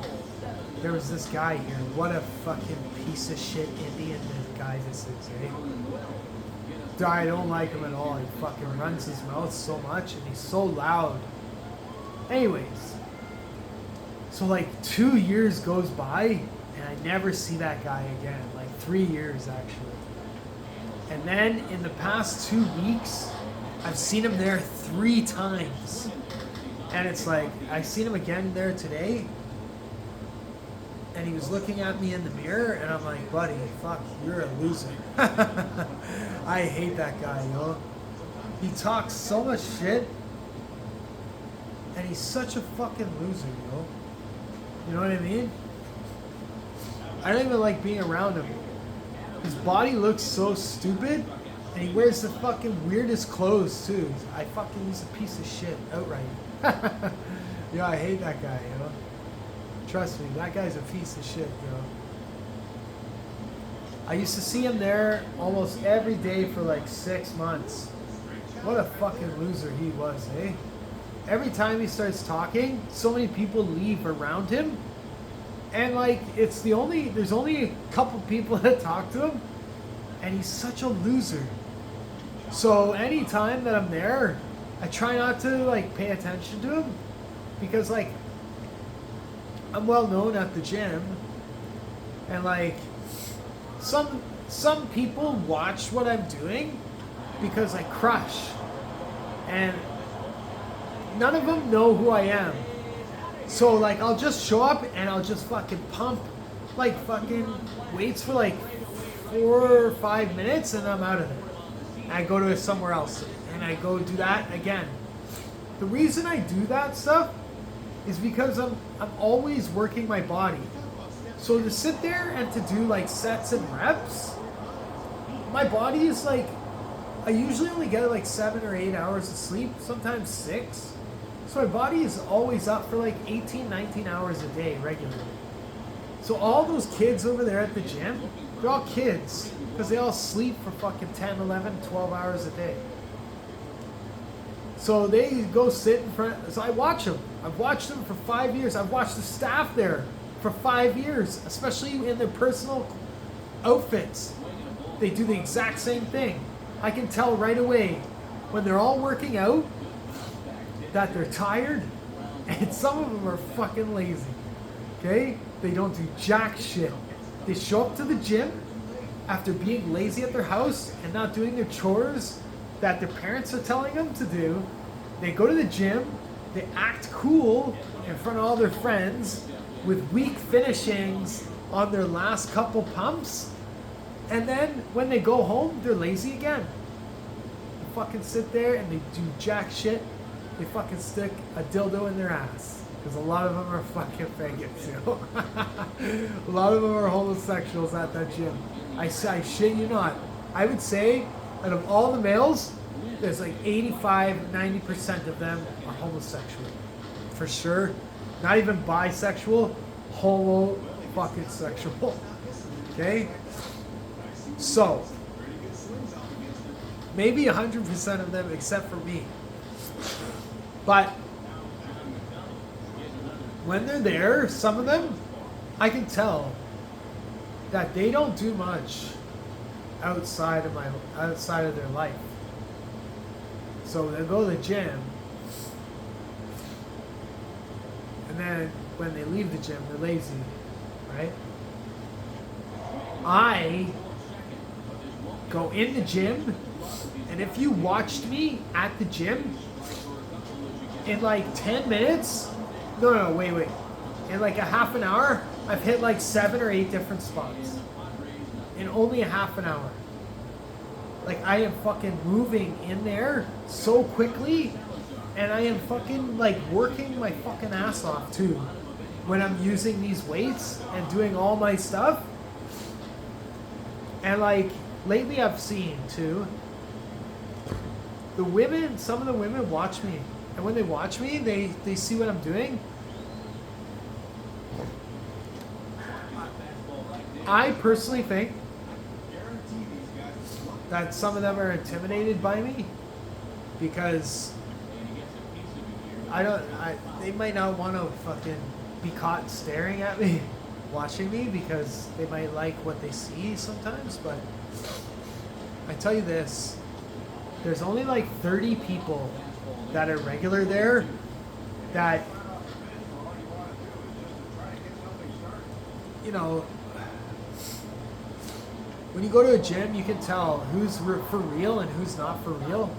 there was this guy here. What a fucking piece of shit Indian guy this is, eh? I don't like him at all. He fucking runs his mouth so much and he's so loud. Anyways, so like 2 years goes by and I never see that guy again. Like 3 years actually. And then in the past 2 weeks, I've seen him there 3 times. And it's like, I seen him again there today. And he was looking at me in the mirror and I'm like, buddy, fuck, you're a loser. I hate that guy, yo. He talks so much shit. And he's such a fucking loser, yo. You know what I mean? I don't even like being around him. His body looks so stupid, and he wears the fucking weirdest clothes too. He's a piece of shit outright. Yeah, I hate that guy, you know. Trust me, that guy's a piece of shit, yo. I used to see him there almost every day for like 6 months. What a fucking loser he was, eh? Every time he starts talking, so many people leave around him. And like, there's only a couple people that talk to him, and he's such a loser. So anytime that I'm there, I try not to like pay attention to him, because like, I'm well known at the gym, and like, some people watch what I'm doing because I crush, and none of them know who I am. So like, I'll just show up and I'll just fucking pump like fucking weights for like 4 or 5 minutes and I'm out of there. I go to somewhere else and I go do that again. The reason I do that stuff is because I'm always working my body. So to sit there and to do like sets and reps, my body is like, I usually only get like 7 or 8 hours of sleep, sometimes 6. So my body is always up for like 18, 19 hours a day regularly. So all those kids over there at the gym, they're all kids because they all sleep for fucking 10, 11, 12 hours a day. So they go sit in front. So I watch them. I've watched them for 5 years. I've watched the staff there for 5 years, especially in their personal outfits. They do the exact same thing. I can tell right away when they're all working out that they're tired, and some of them are fucking lazy. Okay? They don't do jack shit. They show up to the gym after being lazy at their house and not doing their chores that their parents are telling them to do. They go to the gym, they act cool in front of all their friends with weak finishings on their last couple pumps, and then when they go home, they're lazy again. They fucking sit there and they do jack shit. They fucking stick a dildo in their ass. Because a lot of them are fucking faggots, you know? A lot of them are homosexuals at that gym. I shit you not. I would say, out of all the males, there's like 85, 90% of them are homosexual. For sure. Not even bisexual, homo fucking sexual. Okay? So, maybe 100% of them except for me. But when they're there, some of them, I can tell that they don't do much outside of their life. So they go to the gym, and then when they leave the gym, they're lazy, right? I go in the gym, and if you watched me at the gym, in like 10 minutes, wait. In like a half an hour, I've hit like 7 or 8 different spots. In only a half an hour. Like, I am fucking moving in there so quickly, and I am fucking like working my fucking ass off too when I'm using these weights and doing all my stuff. And like, lately I've seen too, some of the women watch me. And when they watch me, they see what I'm doing. I personally think that some of them are intimidated by me because they might not want to fucking be caught staring at me, watching me, because they might like what they see sometimes. But I tell you this, there's only like 30 people that are regular there that, you know, when you go to a gym, you can tell who's for real and who's not for real.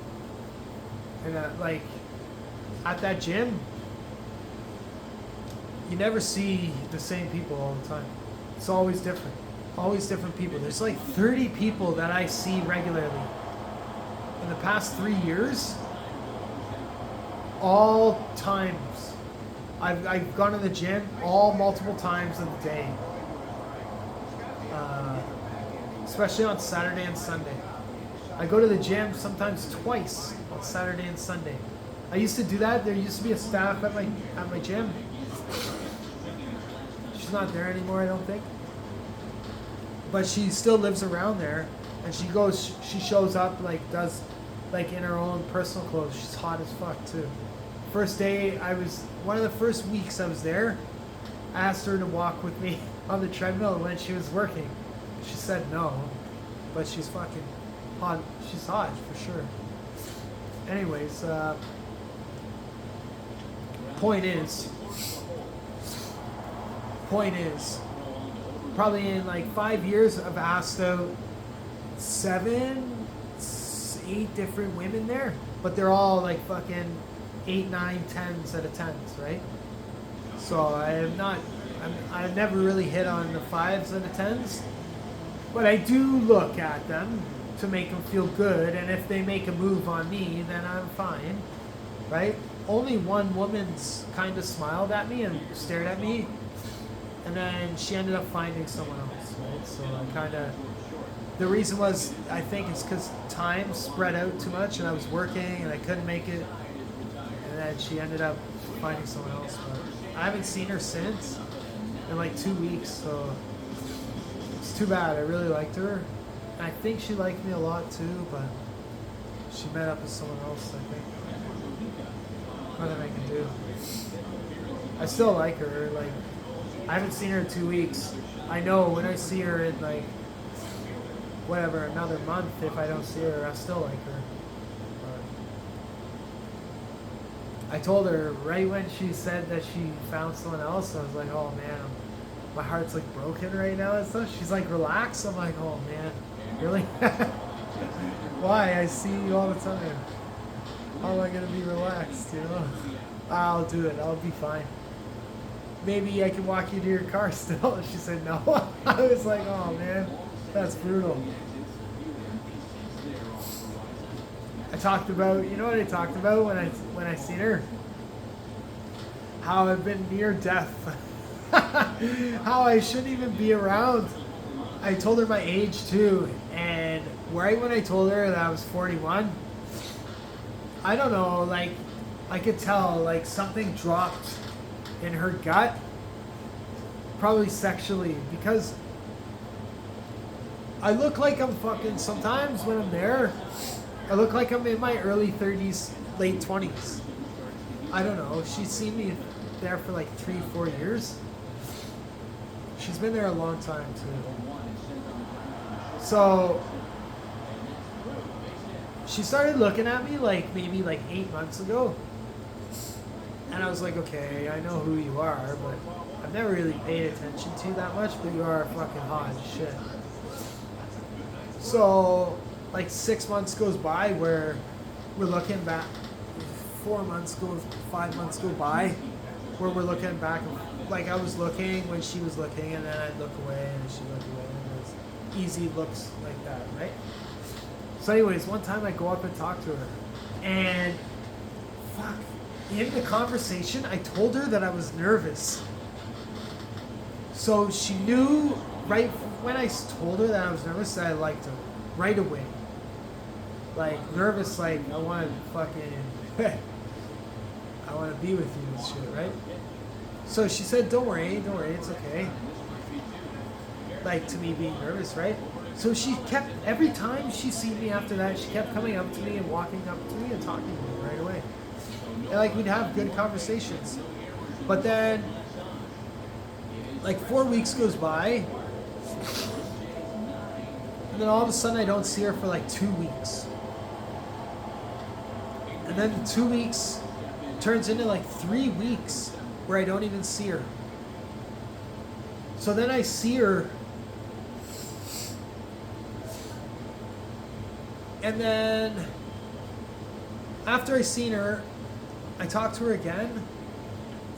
And like at that gym, you never see the same people all the time. It's always different. Always different people. There's like 30 people that I see regularly. In the past 3 years, all times. I've gone to the gym all multiple times of the day. Especially on Saturday and Sunday. I go to the gym sometimes twice on Saturday and Sunday. I used to do that. There used to be a staff at my gym. She's not there anymore, I don't think. But she still lives around there, and she shows up, like, does, like, in her own personal clothes. She's hot as fuck too. First day one of the first weeks I was there, I asked her to walk with me on the treadmill when she was working. She said no, but she's fucking hot. She's hot for sure. Anyways, point is, probably in like 5 years, I've asked out 7, 8 different women there, but they're all like fucking 8, 9, 10s out of 10s, right? So I've never really hit on the 5s and the 10s, but I do look at them to make them feel good, and if they make a move on me, then I'm fine, right? Only one woman's kind of smiled at me and stared at me, and then she ended up finding someone else, right? So I kind of, the reason was, I think it's because time spread out too much, and I was working and I couldn't make it, and then she ended up finding someone else. But I haven't seen her since in like 2 weeks, so it's too bad. I really liked her. I think she liked me a lot too, but she met up with someone else, I think. Nothing I can do. I still like her. Like, I haven't seen her in 2 weeks. I know when I see her in like whatever, another month, if I don't see her, I still like her. But I told her right when she said that she found someone else, I was like, oh man, my heart's like broken right now and stuff. She's like, relax. I'm like, oh man, really? Why? I see you all the time. How am I gonna be relaxed, you know? I'll do it, I'll be fine. Maybe I can walk you to your car still. She said no. I was like, oh man, that's brutal. I talked about, you know what I talked about when I seen her? How I've been near death. How I shouldn't even be around. I told her my age too, and right when I told her that I was 41, I don't know, like, I could tell, like, something dropped in her gut, probably sexually, because I look like I'm fucking, sometimes when I'm there, I look like I'm in my early 30s, late 20s. I don't know, she's seen me there for like 3-4 years. She's been there a long time too. So she started looking at me like maybe like 8 months ago. And I was like, okay, I know who you are, but I've never really paid attention to you that much, but you are fucking hot as shit. So like 6 months goes by where we're looking back, 5 months go by where we're looking back, like I was looking when she was looking, and then I'd look away and she'd look away, and it was easy looks like that, right? So anyways, one time I go up and talk to her, and fuck, in the conversation I told her that I was nervous. So she knew right when I told her that I was nervous that I liked her right away. Like nervous, like I want to fucking I want to be with you and shit, right? So she said, don't worry, it's okay. Like to me being nervous, right? So she kept, every time she seen me after that, she kept coming up to me and walking up to me and talking to me right away. And like we'd have good conversations. But then like 4 weeks goes by, and then all of a sudden I don't see her for like 2 weeks. And then the 2 weeks turns into like 3 weeks where I don't even see her. So then I see her, and then after I seen her, I talked to her again,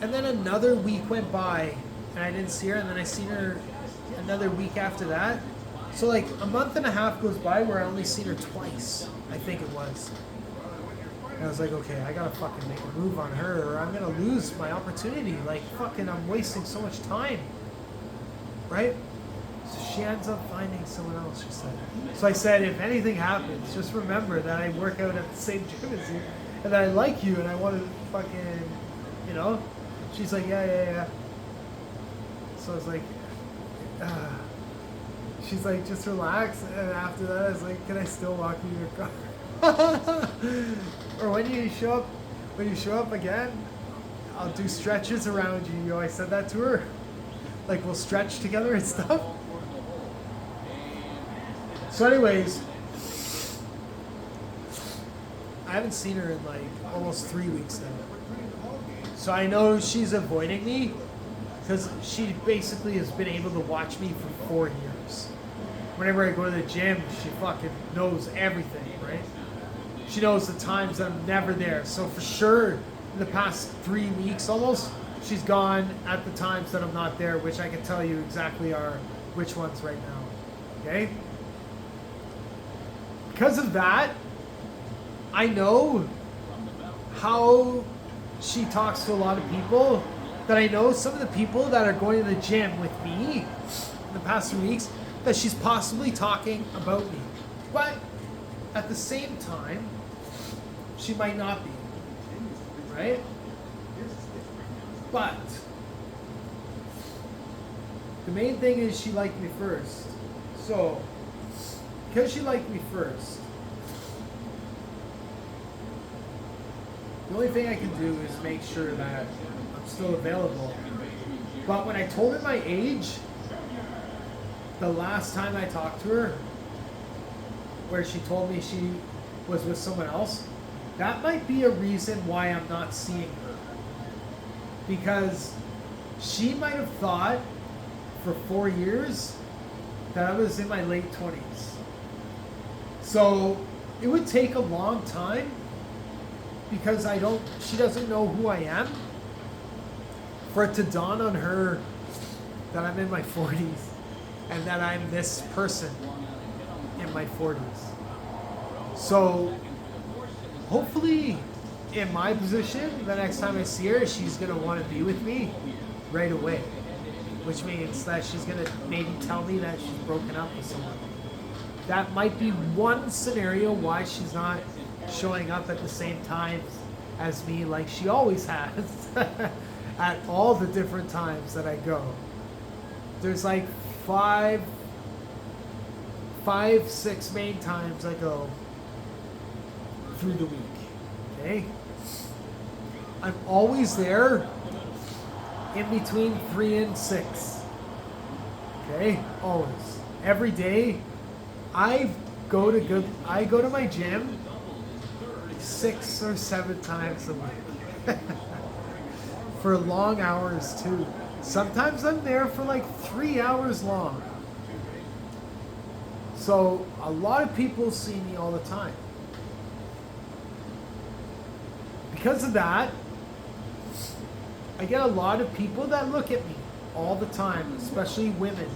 and then another week went by and I didn't see her, and then I seen her another week after that. So like a month and a half goes by where I only seen her twice, I think it was. And I was like, okay, I gotta fucking make a move on her or I'm gonna lose my opportunity. Like fucking I'm wasting so much time. Right? So she ends up finding someone else, she said. So I said, if anything happens, just remember that I work out at the same gym as you and that I like you and I want to fucking, you know? She's like, yeah. So I was like, she's like, just relax. And after that, I was like, can I still walk you to your car? Or when you show up again, I'll do stretches around you. You know, I said that to her. Like, we'll stretch together and stuff. So anyways, I haven't seen her in like almost 3 weeks now. So I know she's avoiding me because she basically has been able to watch me for 4 years. Whenever I go to the gym, she fucking knows everything, right? She knows the times that I'm never there. So for sure, in the past 3 weeks almost, she's gone at the times that I'm not there, which I can tell you exactly are which ones right now. Okay? Because of that, I know how she talks to a lot of people, that I know some of the people that are going to the gym with me in the past 3 weeks, that she's possibly talking about me. But at the same time, she might not be. Right? But the main thing is she liked me first. So, because she liked me first, the only thing I can do is make sure that I'm still available. But when I told her my age, the last time I talked to her, where she told me she was with someone else, that might be a reason why I'm not seeing her. Because she might have thought for 4 years that I was in my late 20s. So it would take a long time because she doesn't know who I am, for it to dawn on her that I'm in my 40s and that I'm this person in my 40s. So hopefully in my position, the next time I see her, she's going to want to be with me right away. Which means that she's going to maybe tell me that she's broken up with someone. That might be one scenario why she's not showing up at the same time as me like she always has at all the different times that I go. There's like five, 6 main times I go through the week. Okay? I'm always there in between 3 and 6. Okay? Always. Every day I go to my gym 6 or 7 times a week. For long hours too. Sometimes I'm there for like 3 hours long. So a lot of people see me all the time. Because of that, I get a lot of people that look at me all the time, especially women.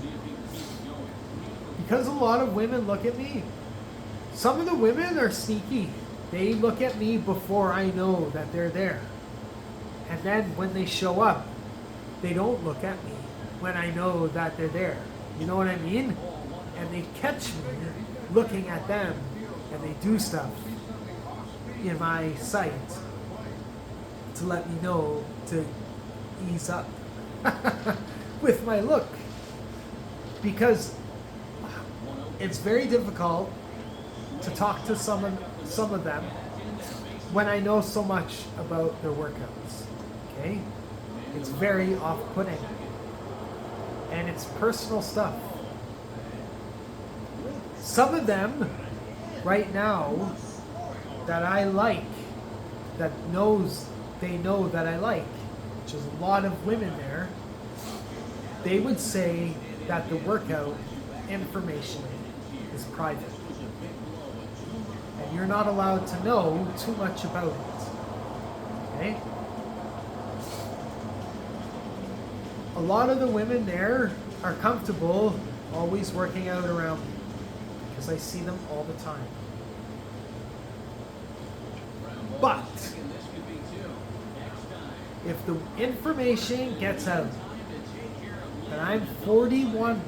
Because a lot of women look at me, some of the women are sneaky. They look at me before I know that they're there. And then when they show up, they don't look at me when I know that they're there. You know what I mean? And they catch me looking at them, and they do stuff in my sight to let me know to ease up with my look. Because it's very difficult to talk to some of them when I know so much about their workouts. Okay? It's very off-putting. And it's personal stuff. Some of them, right now, that I like, that they know that I like, which is a lot of women there, they would say that the workout information is private. And you're not allowed to know too much about it. Okay? A lot of the women there are comfortable always working out around me because I see them all the time. But if the information gets out that I'm 41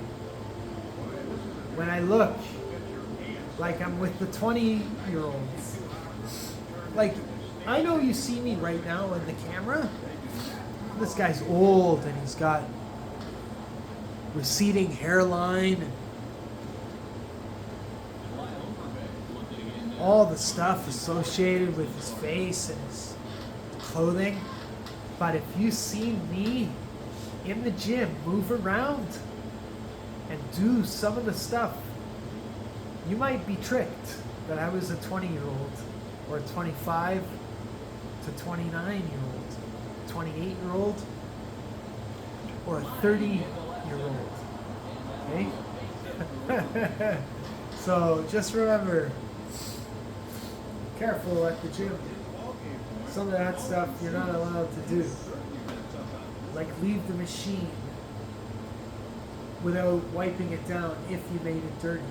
when I look like I'm with the 20-year-olds, like, I know you see me right now in the camera. This guy's old and he's got receding hairline and all the stuff associated with his face and his clothing. But if you see me in the gym move around and do some of the stuff, you might be tricked that I was a 20-year-old or a 25 to 29-year-old, 28-year-old, or a 30-year-old. Okay? So just remember, careful at the gym. Some of that stuff you're not allowed to do. Like leave the machine without wiping it down if you made it dirty.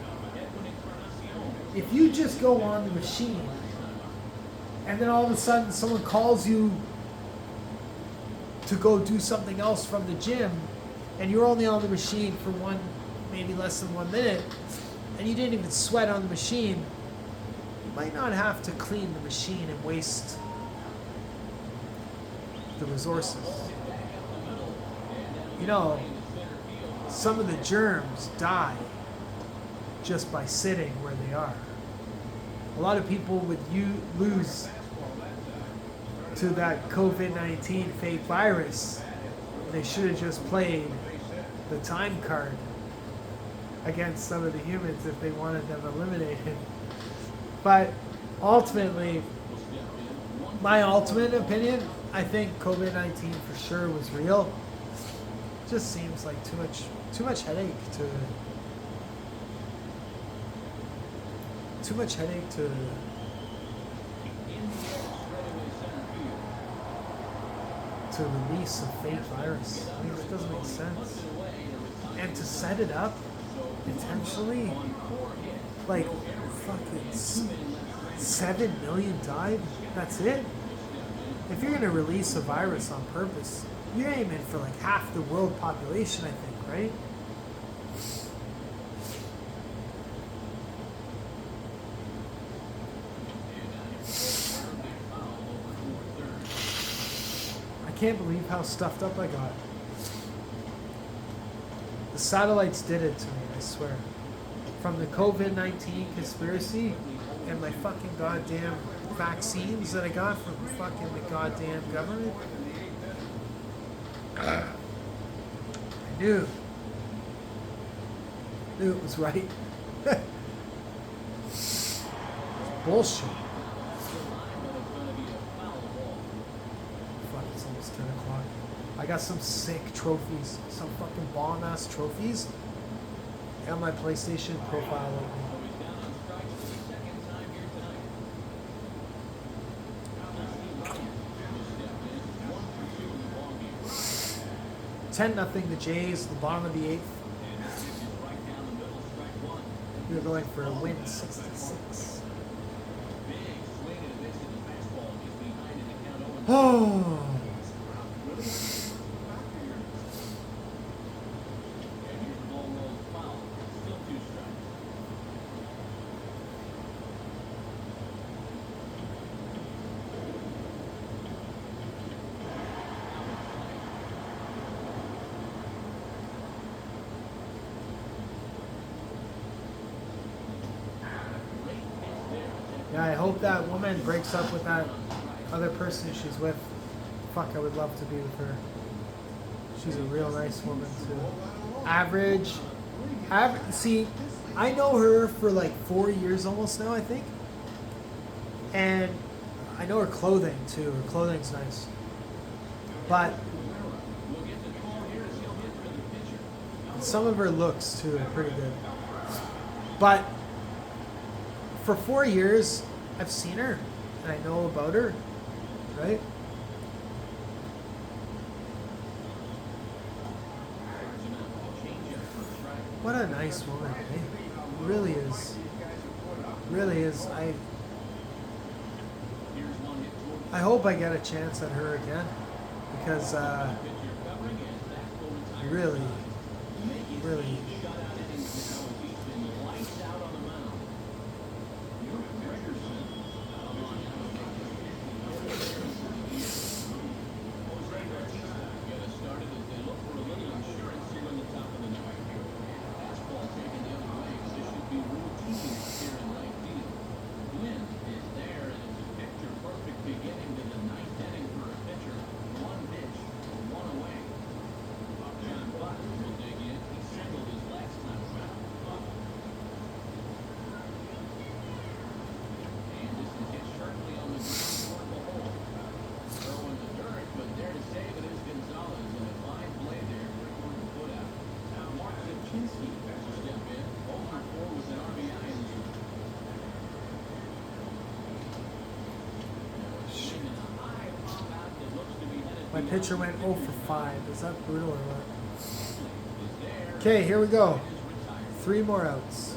If you just go on the machine and then all of a sudden someone calls you to go do something else from the gym and you're only on the machine for maybe less than 1 minute, and you didn't even sweat on the machine, you might not have to clean the machine and waste the resources. You know, some of the germs die just by sitting where they are. A lot of people would lose to that COVID-19 fake virus. They should have just played the time card against some of the humans if they wanted them eliminated. But ultimately, my ultimate opinion, I think COVID-19 for sure was real. It just seems like too much headache to release a fake virus. I mean, it doesn't make sense. And to set it up intentionally, like fucking 7 million died. That's it. If you're gonna release a virus on purpose, you're aiming for like half the world population, I think, right? I can't believe how stuffed up I got. The satellites did it to me, I swear. From the COVID-19 conspiracy and my fucking goddamn vaccines that I got from fucking the goddamn government. I knew it was right. It's bullshit. Fuck, it's almost 10 o'clock. I got some sick trophies, some fucking bomb-ass trophies, and my PlayStation profile open. Nothing. The Jays, the bottom of the 8th. We're going for a win, 66. Oh. Yeah, I hope that woman breaks up with that other person she's with. Fuck, I would love to be with her. She's a real nice woman too. average. See, I know her for like 4 years almost now, I think. And I know her clothing too. Her clothing's nice. But some of her looks too are pretty good. But for 4 years, I've seen her and I know about her, right? What a nice woman, eh? Really is. Really is. I hope I get a chance at her again because really, really. My pitcher went 0 for 5. Is that brutal or what? Okay, here we go. 3 more outs.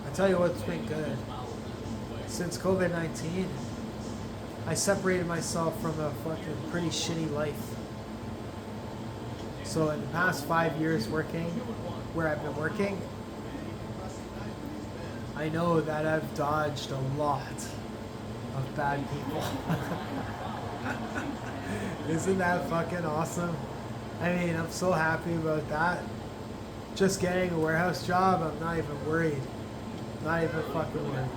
I tell you what's been good. Since COVID-19, I separated myself from a fucking pretty shitty life. So in the past 5 years working where I've been working, I know that I've dodged a lot of bad people. Isn't that fucking awesome? I mean, I'm so happy about that. Just getting a warehouse job, I'm not even worried. Not even fucking worried.